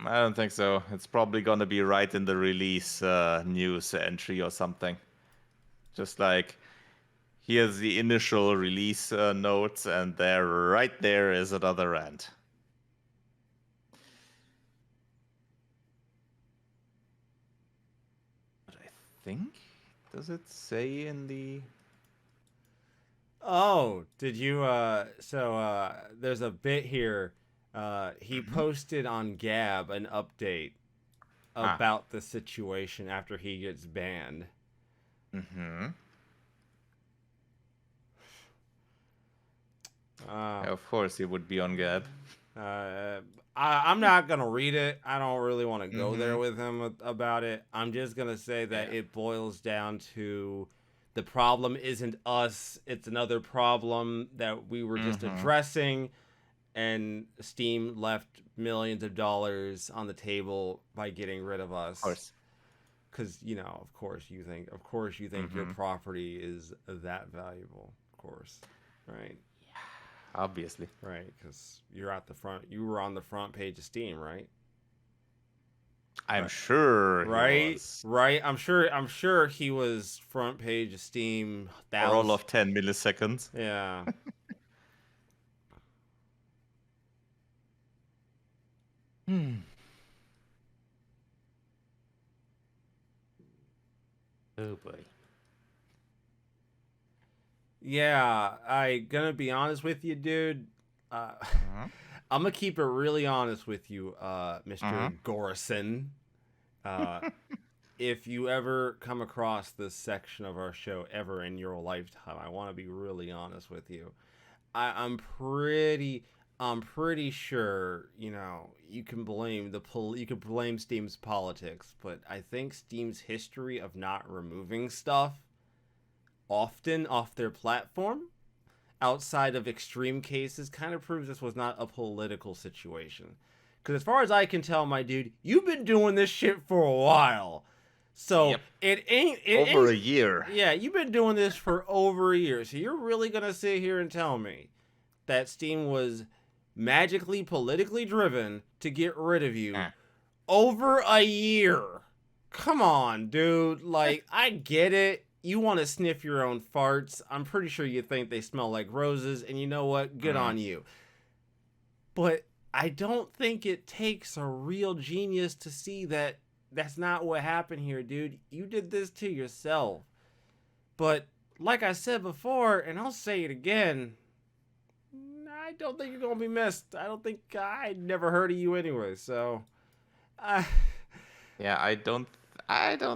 I don't think so. It's probably going to be right in the release news entry or something. Just like, here's the initial release notes, and right there is another rant. But I think, does it say in the... Oh, did you, there's a bit here. He posted on Gab an update about the situation after he gets banned. Of course, he would be on Gab. I'm not gonna read it. I don't really want to go there with him about it. I'm just gonna say that it boils down to the problem isn't us. It's another problem that we were just addressing, and Steam left millions of dollars on the table by getting rid of us. Of course. Because of course you think your property is that valuable. Of course, right? Obviously. Right, because you're at the front. You were on the front page of Steam, right? I'm sure. Right, right. I'm sure he was front page of Steam. For all of 10 milliseconds. Yeah. Oh boy. Yeah, I gonna be honest with you, dude. I'm gonna keep it really honest with you, Mr. Gorison. If you ever come across this section of our show ever in your lifetime, I want to be really honest with you. I'm pretty sure you can blame Steam's politics, but I think Steam's history of not removing stuff often off their platform outside of extreme cases kind of proves this was not a political situation. Because as far as I can tell, my dude, you've been doing this shit for a while. So it ain't over a year. Yeah, you've been doing this for over a year. So you're really going to sit here and tell me that Steam was magically politically driven to get rid of you over a year? Come on, dude. Like, I get it. You want to sniff your own farts. I'm pretty sure you think they smell like roses, and you know what? Good on you. But I don't think it takes a real genius to see that that's not what happened here, dude. You did this to yourself. But like I said before, and I'll say it again, I don't think you're going to be missed. I never heard of you anyway, so... Yeah, I don't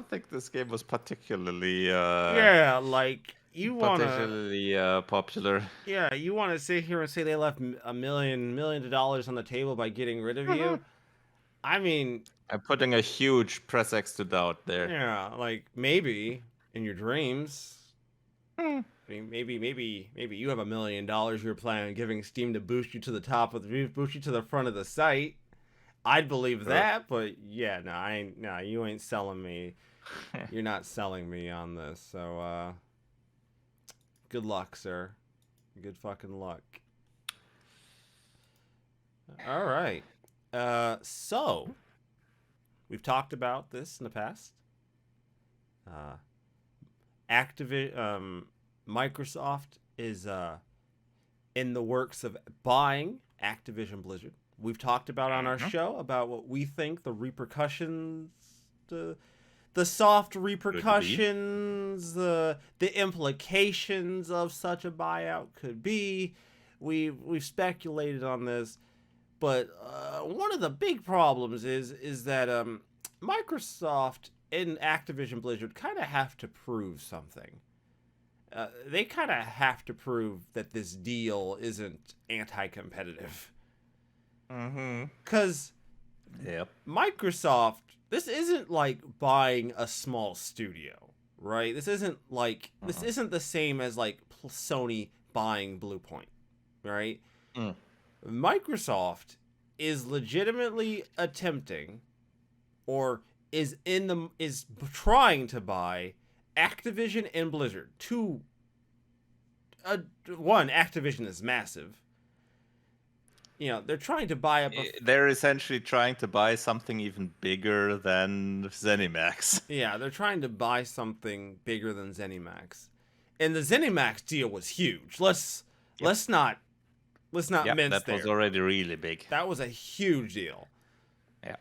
think this game was particularly particularly popular. Yeah, you want to sit here and say they left millions of dollars on the table by getting rid of you? I mean, I'm putting a huge press X to doubt there. Yeah, like maybe in your dreams. I mean, maybe you have $1 million you're planning on giving Steam to boost you to the front of the site. I'd believe that, but yeah, you ain't selling me You're not selling me on this, so good luck, sir. Good fucking luck. All right. So we've talked about this in the past. Microsoft is in the works of buying Activision Blizzard. We've talked about on our show about what we think the repercussions, the soft repercussions, the implications of such a buyout could be. We've speculated on this, but one of the big problems is that Microsoft and Activision Blizzard kind of have to prove something. They kind of have to prove that this deal isn't anti-competitive. Because Microsoft, this isn't like buying a small studio, right? This isn't like this isn't the same as like Sony buying Bluepoint, right? Microsoft is legitimately attempting, or is trying to buy Activision and Blizzard. One, Activision is massive. You know, they're trying to buy up. They're essentially trying to buy something even bigger than ZeniMax. Yeah, they're trying to buy something bigger than ZeniMax, and the ZeniMax deal was huge. Let's not mince that there. was already really big. That was a huge deal. Yeah.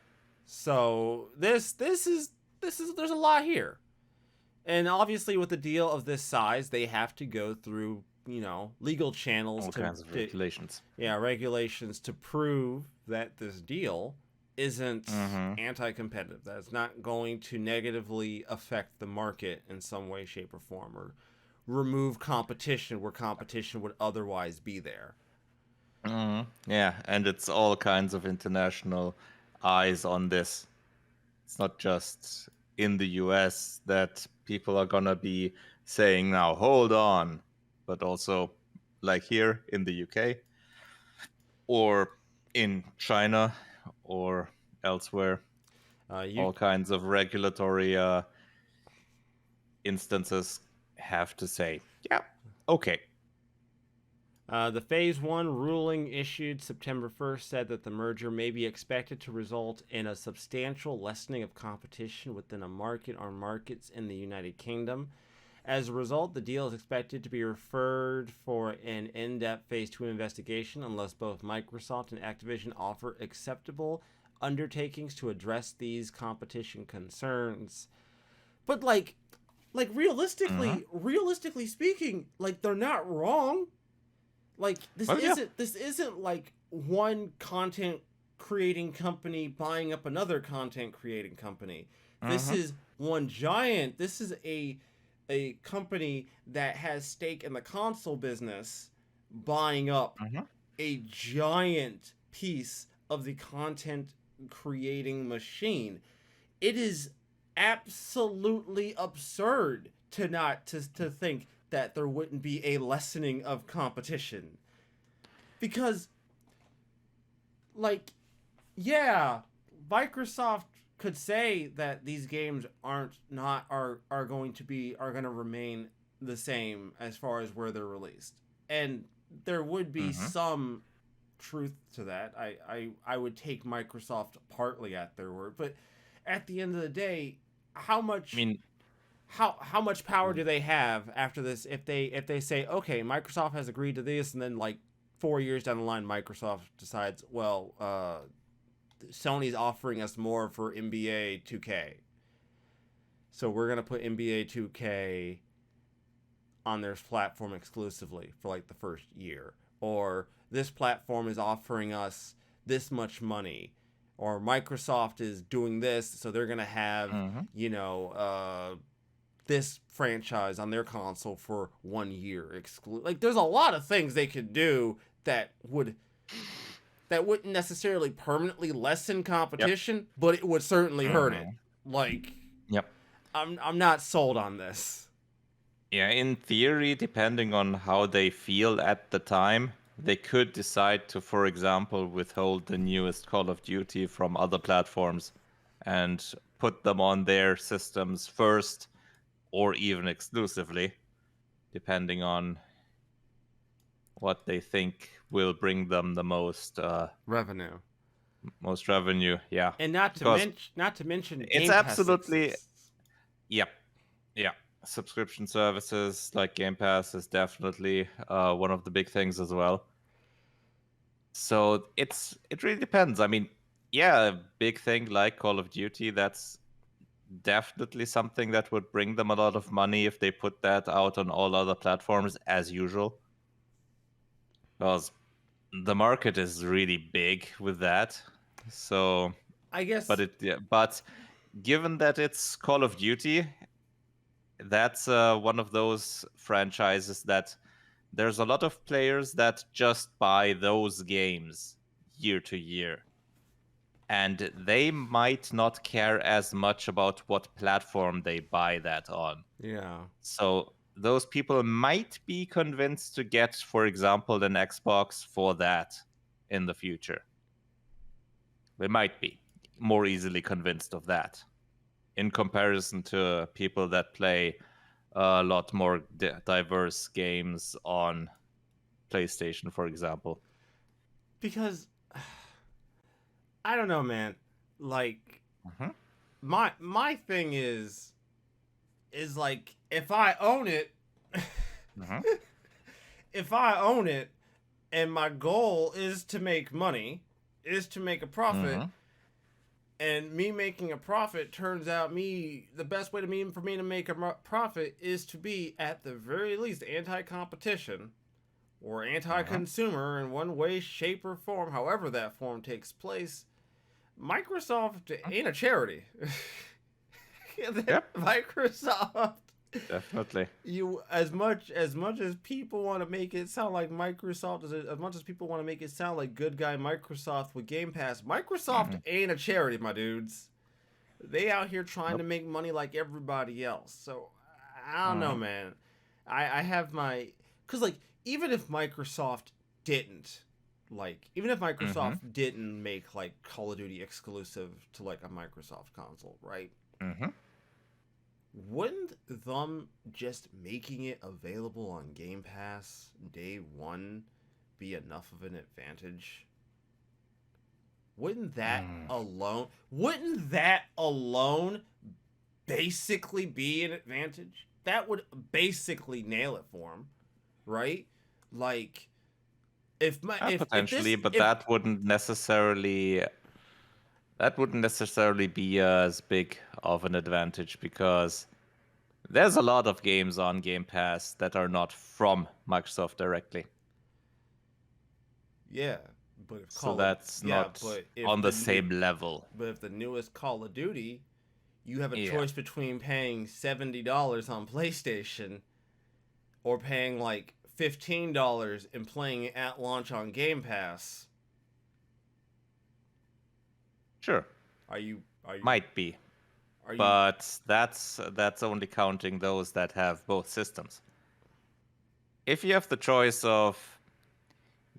So this is there's a lot here, and obviously with a deal of this size, they have to go through, you know, legal channels. All kinds of regulations. Yeah, regulations to prove that this deal isn't anti-competitive. That it's not going to negatively affect the market in some way, shape, or form, or remove competition where competition would otherwise be there. Yeah, and it's all kinds of international eyes on this. It's not just in the US that people are gonna be saying now, hold on, but also like here in the UK or in China or elsewhere. All kinds of regulatory instances have to say, yeah, okay. The Phase 1 ruling issued September 1st said that the merger may be expected to result in a substantial lessening of competition within a market or markets in the United Kingdom. As a result, the deal is expected to be referred for an in-depth Phase 2 investigation unless both Microsoft and Activision offer acceptable undertakings to address these competition concerns. But like realistically speaking, like, they're not wrong. Like, this isn't like one content creating company buying up another content creating company. This is this is a company that has stake in the console business buying up a giant piece of the content creating machine. It is absolutely absurd to think that there wouldn't be a lessening of competition. Because, like, yeah, Microsoft could say that these games are going to remain the same as far as where they're released. And there would be some truth to that. I would take Microsoft partly at their word, but at the end of the day, how much power do they have after this if they say, okay, Microsoft has agreed to this, and then like 4 years down the line Microsoft decides, well, Sony's offering us more for NBA 2K, so we're gonna put NBA 2K on their platform exclusively for like the first year, or this platform is offering us this much money, or Microsoft is doing this, so they're gonna have this franchise on their console for 1 year like, there's a lot of things they could do that wouldn't necessarily permanently lessen competition, but it would certainly hurt it. Like, I'm not sold on this. Yeah, in theory, depending on how they feel at the time, they could decide to, for example, withhold the newest Call of Duty from other platforms and put them on their systems first, or even exclusively, depending on what they think will bring them the most revenue. Most revenue, yeah. And not to mention it's Game Pass absolutely exists. Yeah. Subscription services like Game Pass is definitely one of the big things as well. So it really depends. I mean, yeah, a big thing like Call of Duty, that's definitely something that would bring them a lot of money if they put that out on all other platforms as usual. Because the market is really big with that. So I guess, but given that it's Call of Duty, that's one of those franchises that there's a lot of players that just buy those games year to year. And they might not care as much about what platform they buy that on. yeah. So those people might be convinced to get, for example, an Xbox for that in the future. They might be more easily convinced of that in comparison to people that play a lot more diverse games on PlayStation, for example. Because I don't know, man. Like my thing is like if I own it, if I own it, and my goal is to make money, is to make a profit. And me making a profit turns out the best way for me to make a profit is to be at the very least anti-competition or anti-consumer in one way, shape, or form, however that form takes place. Microsoft ain't a charity. Yep. Microsoft. Definitely. As much as people want to make it sound like Microsoft, as much as people want to make it sound like good guy Microsoft with Game Pass, Microsoft ain't a charity, my dudes. They out here trying to make money like everybody else. So I don't know, man. I have my, because like even if Microsoft didn't make like Call of Duty exclusive to like a Microsoft console, right? Wouldn't them just making it available on Game Pass day one be enough of an advantage? Wouldn't that alone basically be an advantage? That would basically nail it for them, right? Like potentially, but that wouldn't necessarily be as big of an advantage, because there's a lot of games on Game Pass that are not from Microsoft directly. Yeah, but that's not on the same level. But if the newest Call of Duty, you have a choice between paying $70 on PlayStation or paying like $15 and playing it at launch on Game Pass. Sure. Might be. But that's only counting those that have both systems. If you have the choice of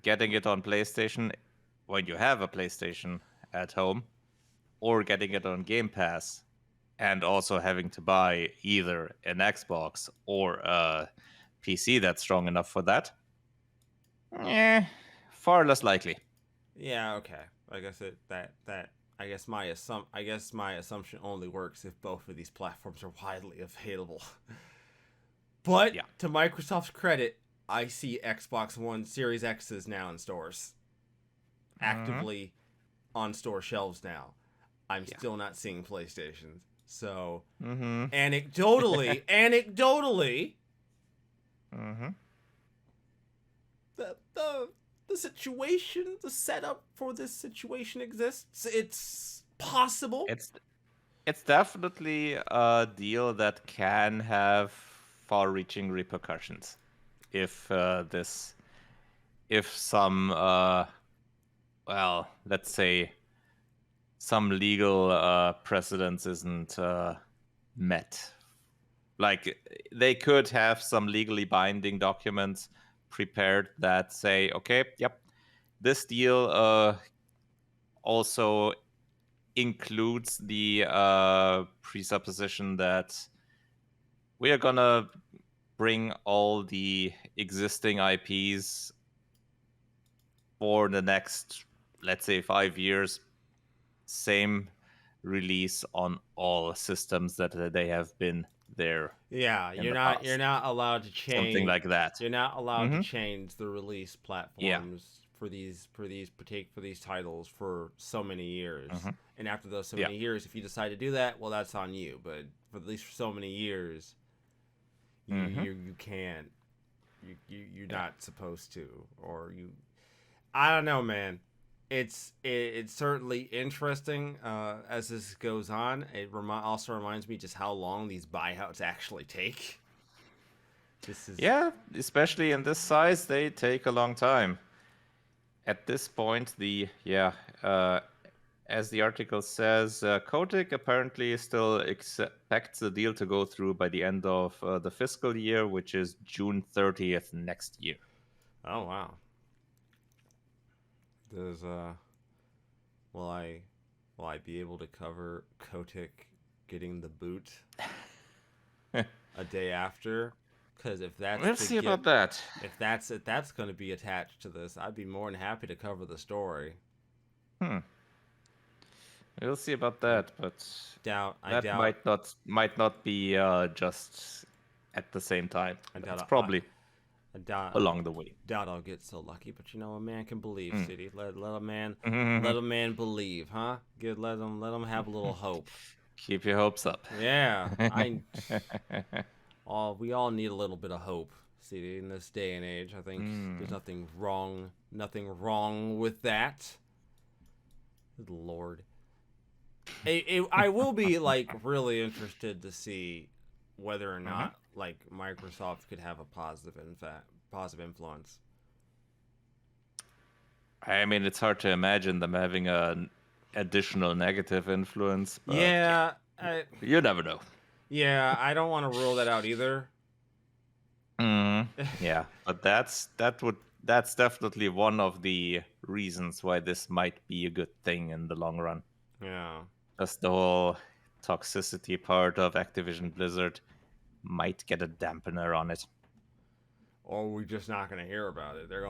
getting it on PlayStation when you have a PlayStation at home, or getting it on Game Pass and also having to buy either an Xbox or a PC that's strong enough for that, far less likely. Yeah, okay. I guess I guess my assumption only works if both of these platforms are widely available. But to Microsoft's credit, I see Xbox One Series X's now in stores. Actively on store shelves now. I'm still not seeing PlayStations. So anecdotally, the situation, the setup for this situation exists. It's possible. It's definitely a deal that can have far-reaching repercussions if some let's say some legal precedence isn't met. Like, they could have some legally binding documents prepared that say, okay, this deal also includes the presupposition that we are gonna bring all the existing IPs for the next, let's say, 5 years, same release on all systems that they have been there. Yeah, in the you're past. not allowed to change Something like that. You're not allowed to change the release platforms Yeah. for these titles for so many years. And after those so Yeah. many years, if you decide to do that, well, that's on you. But for at least for so many years, you can't. You're not supposed to, or you. I don't know, man. It's certainly interesting as this goes on. It also reminds me just how long these buyouts actually take. This is Yeah, especially in this size, they take a long time. At this point, as the article says, Kotick apparently still expects the deal to go through by the end of the fiscal year, which is June 30th next year. Oh wow. Does will I be able to cover Kotick getting the boot a day after? Because if that's we'll see about that. If that's going to be attached to this, I'd be more than happy to cover the story. We'll see about that, but I doubt might not be just at the same time. It's probably along the way. Doubt I'll get so lucky, but you know, a man can believe, City. Let a man believe, huh? Let him have a little hope. Keep your hopes up. Yeah, we all need a little bit of hope, City, in this day and age. I think there's nothing wrong with that. Good Lord. I will be like really interested to see whether or not like Microsoft could have a positive influence. I mean, it's hard to imagine them having an additional negative influence. But yeah, you never know. Yeah, I don't want to rule that out either. Yeah, but that's definitely one of the reasons why this might be a good thing in the long run. Yeah. Because the whole toxicity part of Activision Blizzard might get a dampener on it. Or we're just not gonna hear about it. They're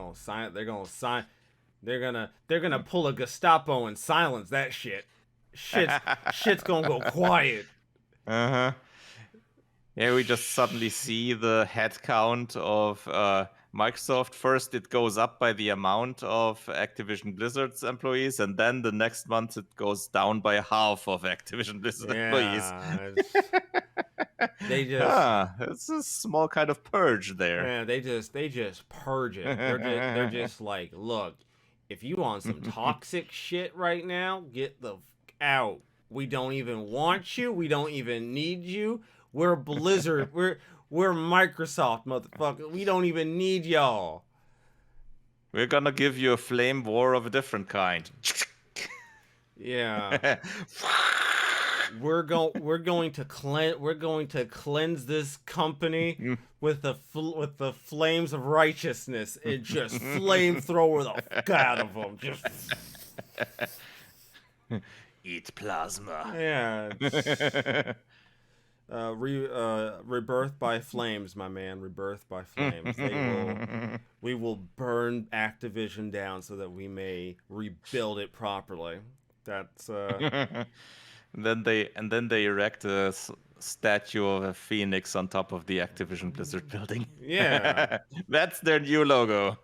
gonna pull a Gestapo and silence that shit. Shit's gonna go quiet. Yeah, we just suddenly see the head count of Microsoft. First, it goes up by the amount of Activision Blizzard's employees, and then the next month it goes down by half of Activision Blizzard employees. It's a small kind of purge there. Yeah, they just purge it. They're just like, look, if you want some toxic shit right now, get the out. We don't even want you. We don't even need you. We're Blizzard. We're Microsoft, motherfucker. We don't even need y'all. We're gonna give you a flame war of a different kind. Yeah. We're going to cleanse this company with the flames of righteousness and just flamethrower the fuck out of them. Just eat plasma. Yeah. Rebirth by flames, my man. Rebirth by flames. We will burn Activision down so that we may rebuild it properly. That's Then they erect a statue of a phoenix on top of the Activision Blizzard building. Yeah. That's their new logo.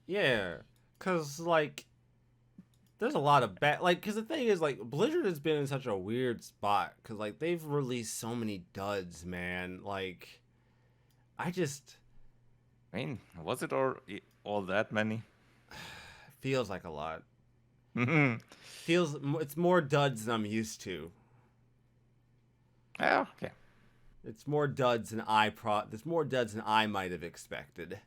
Yeah. Cause like there's a lot of because the thing is, like, Blizzard has been in such a weird spot because, like, they've released so many duds, man. Like, I mean, was it all that many? Feels like a lot. It's more duds than I'm used to. Oh, okay. It's more duds than there's more duds than I might have expected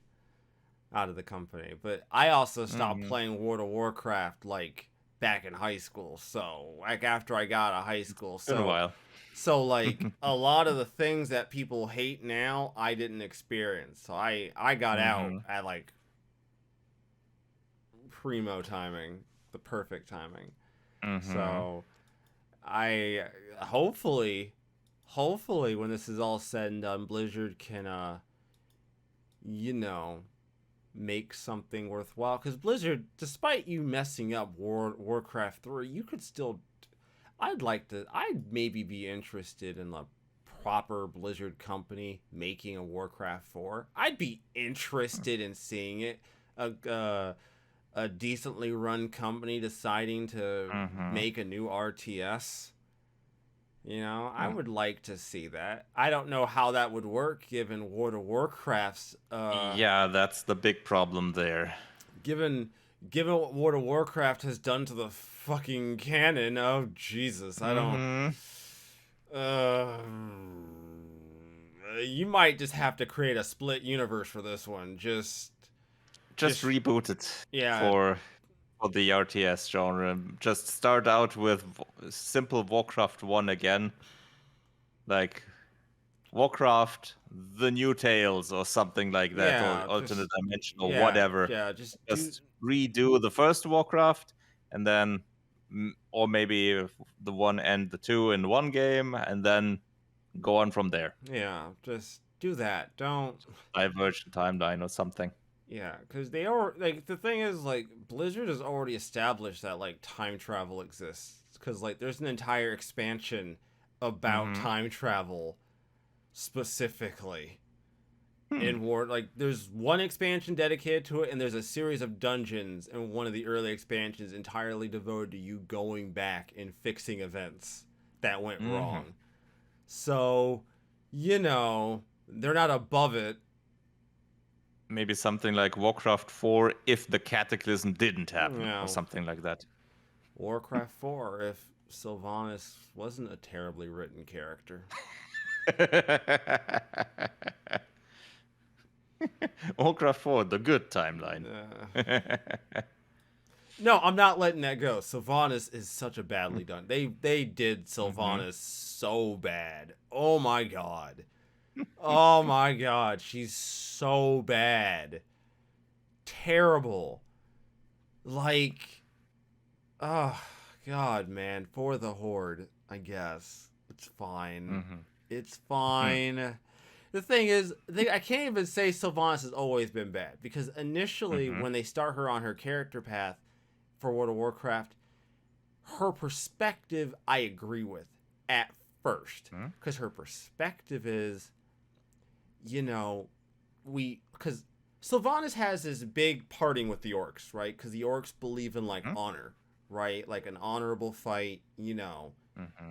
out of the company. But I also stopped playing World of Warcraft like back in high school. So like after I got out of high school. Been a while. So like a lot of the things that people hate now, I didn't experience. So I got out at like primo timing, the perfect timing. So I hopefully when this is all said and done, Blizzard can make something worthwhile, because Blizzard, despite you messing up Warcraft 3, you could still, I'd maybe be interested in a proper Blizzard company making a Warcraft 4. I'd be interested in seeing it. A decently run company deciding to make a new RTS. I would like to see that. I don't know how that would work given World of Warcraft's yeah, that's the big problem there. Given what World of Warcraft has done to the fucking canon. Oh Jesus, I don't you might just have to create a split universe for this one. Just reboot it. Yeah. For the RTS genre. Just start out with simple Warcraft 1 again. Like Warcraft, The New Tales or something like that, or Alternate Dimension or whatever. Yeah, just redo the first Warcraft, and then, or maybe the 1 and the 2 in one game, and then go on from there. Yeah, just do that. Don't Divergent timeline or something. Yeah, because they are like, the thing is, like, Blizzard has already established that like time travel exists, because like there's an entire expansion about time travel specifically in War. Like there's one expansion dedicated to it, and there's a series of dungeons in one of the early expansions entirely devoted to you going back and fixing events that went wrong. So, they're not above it. Maybe something like Warcraft 4 if the Cataclysm didn't happen, or something like that. Warcraft 4 if Sylvanas wasn't a terribly written character. Warcraft 4, the good timeline. No, I'm not letting that go. Sylvanas is such a badly done. They did Sylvanas so bad. Oh my god. Oh my god, she's so bad. Terrible. Like, oh god, man, for the Horde, I guess. It's fine. It's fine. The thing is, I can't even say Sylvanas has always been bad, because initially when they start her on her character path for World of Warcraft, her perspective I agree with at first, because her perspective is, because Sylvanas has this big parting with the orcs, right? Because the orcs believe in like honor, right? Like an honorable fight, none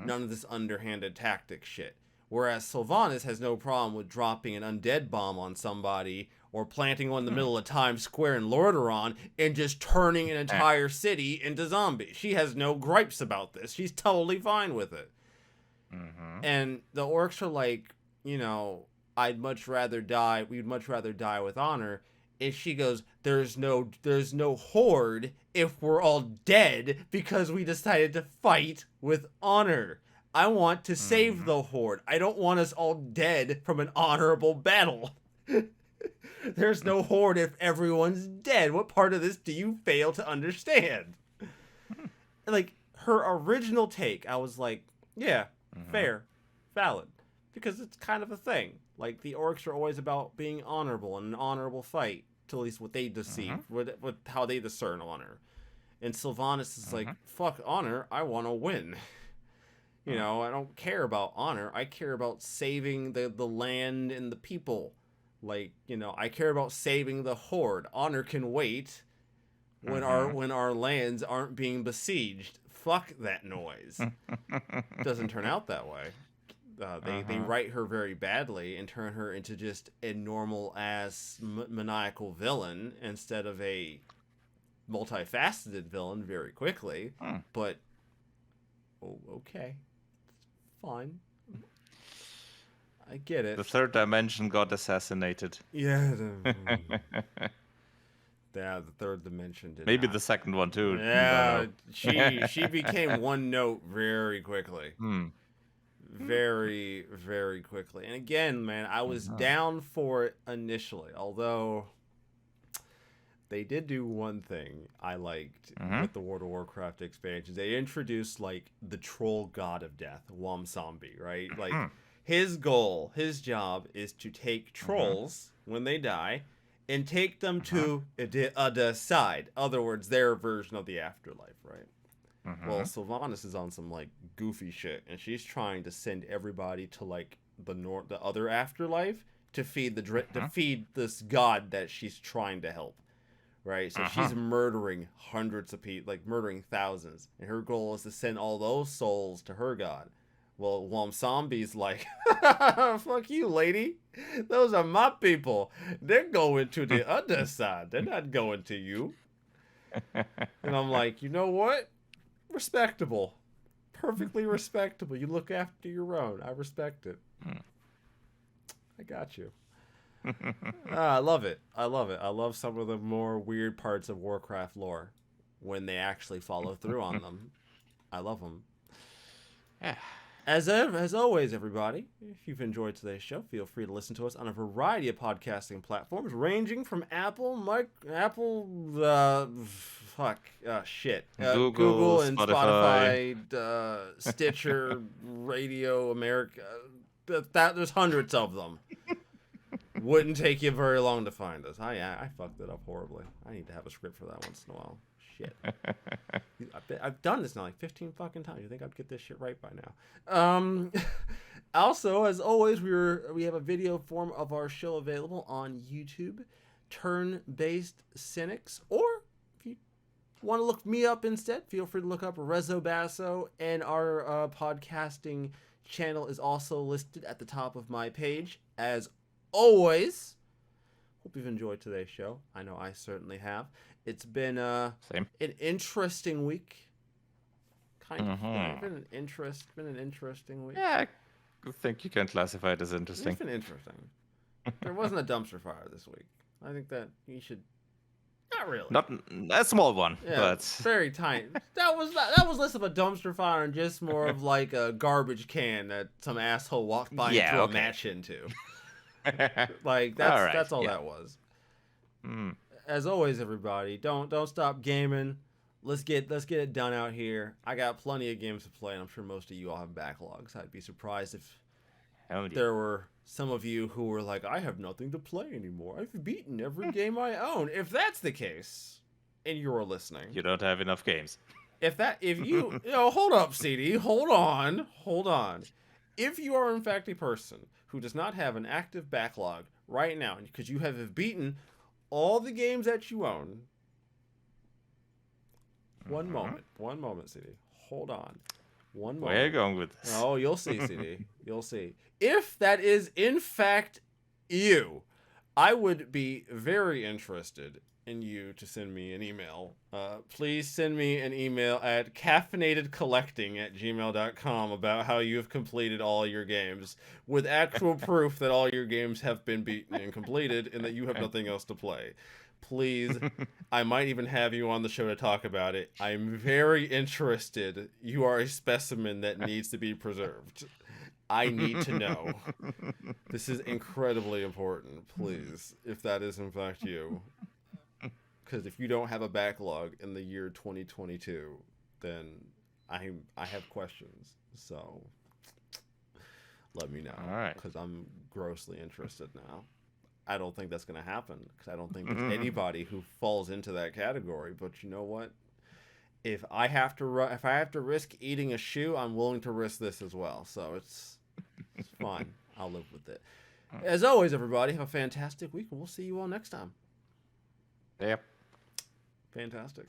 of this underhanded tactic shit. Whereas Sylvanas has no problem with dropping an undead bomb on somebody or planting one in the middle of Times Square in Lordaeron and just turning an entire city into zombies. She has no gripes about this. She's totally fine with it. And the orcs are like, we'd much rather die with honor. If she goes, there's no horde if we're all dead because we decided to fight with honor. I want to save the horde. I don't want us all dead from an honorable battle. There's no horde if everyone's dead. What part of this do you fail to understand? Like, her original take, I was like, yeah, fair, valid. Because it's kind of a thing. Like, the orcs are always about being honorable and an honorable fight, to at least what they deceive, with how they discern honor. And Sylvanas is like, fuck honor, I want to win. I don't care about honor. I care about saving the land and the people. Like, I care about saving the horde. Honor can wait when our lands aren't being besieged. Fuck that noise. Doesn't turn out that way. They write her very badly and turn her into just a normal ass maniacal villain instead of a multifaceted villain very quickly. But okay, fine. I get it. The third dimension got assassinated. Yeah. The third dimension did. Maybe not. The second one too. Yeah, she became one note very quickly. Very, very quickly. And again, man, I was down for it initially, although they did do one thing I liked with the World of Warcraft expansions. They introduced like the troll god of death, Wamsambi, right? Like his goal, his job is to take trolls when they die and take them to the other side. In other words, their version of the afterlife, right? Well, Sylvanas is on some like goofy shit, and she's trying to send everybody to like the other afterlife to feed to feed this god that she's trying to help, right? So she's murdering hundreds of people, like murdering thousands, and her goal is to send all those souls to her god. Well, Wamsambi's like, fuck you, lady. Those are my people. They're going to the other side. They're not going to you. And I'm like, you know what? Respectable. Perfectly respectable. You look after your own. I respect it. I got you. I love it. I love it. I love some of the more weird parts of Warcraft lore when they actually follow through on them. I love them. Yeah. As always, everybody, if you've enjoyed today's show, feel free to listen to us on a variety of podcasting platforms, ranging from Apple, Google and Spotify, Stitcher, Radio America. There's hundreds of them. Wouldn't take you very long to find us. I fucked it up horribly. I need to have a script for that once in a while. Shit. I've done this now like 15 fucking times. You think I'd get this shit right by now? Also, as always, we have a video form of our show available on YouTube, Turn-Based Cynics, or if you want to look me up instead, feel free to look up Rezo Basso, and our podcasting channel is also listed at the top of my page. As always, hope you've enjoyed today's show. I know I certainly have. It's been an interesting week. Kind of. Been an interesting week. Yeah, I think you can classify it as interesting. It's been interesting. There wasn't a dumpster fire this week. I think that you should. Not really. Not a small one, but very tiny. That was less of a dumpster fire and just more of like a garbage can that some asshole walked by and threw a match into. Like that's all that was. As always, everybody, don't stop gaming. Let's get it done out here. I got plenty of games to play, and I'm sure most of you all have backlogs. I'd be surprised if there were some of you who were like, I have nothing to play anymore. I've beaten every game I own. If that's the case, and you're listening, you don't have enough games. If you hold up, CD, hold on. If you are in fact a person who does not have an active backlog right now, because you have beaten all the games that you own. One moment, CD. Hold on. One moment. Where are you going with this? Oh, you'll see, CD. You'll see. If that is in fact you, I would be very interested in you to send me an email. Please send me an email at caffeinatedcollecting@gmail.com about how you have completed all your games with actual proof that all your games have been beaten and completed and that you have nothing else to play. Please, I might even have you on the show to talk about it. I'm very interested. You are a specimen that needs to be preserved. I need to know. This is incredibly important. Please, if that is in fact you. Because if you don't have a backlog in the year 2022, then I have questions. So let me know. All right. Because I'm grossly interested now. I don't think that's going to happen. Because I don't think there's anybody who falls into that category. But you know what? If I have to risk eating a shoe, I'm willing to risk this as well. So it's fine. I'll live with it. As always, everybody, have a fantastic week, and we'll see you all next time. Yep. Fantastic.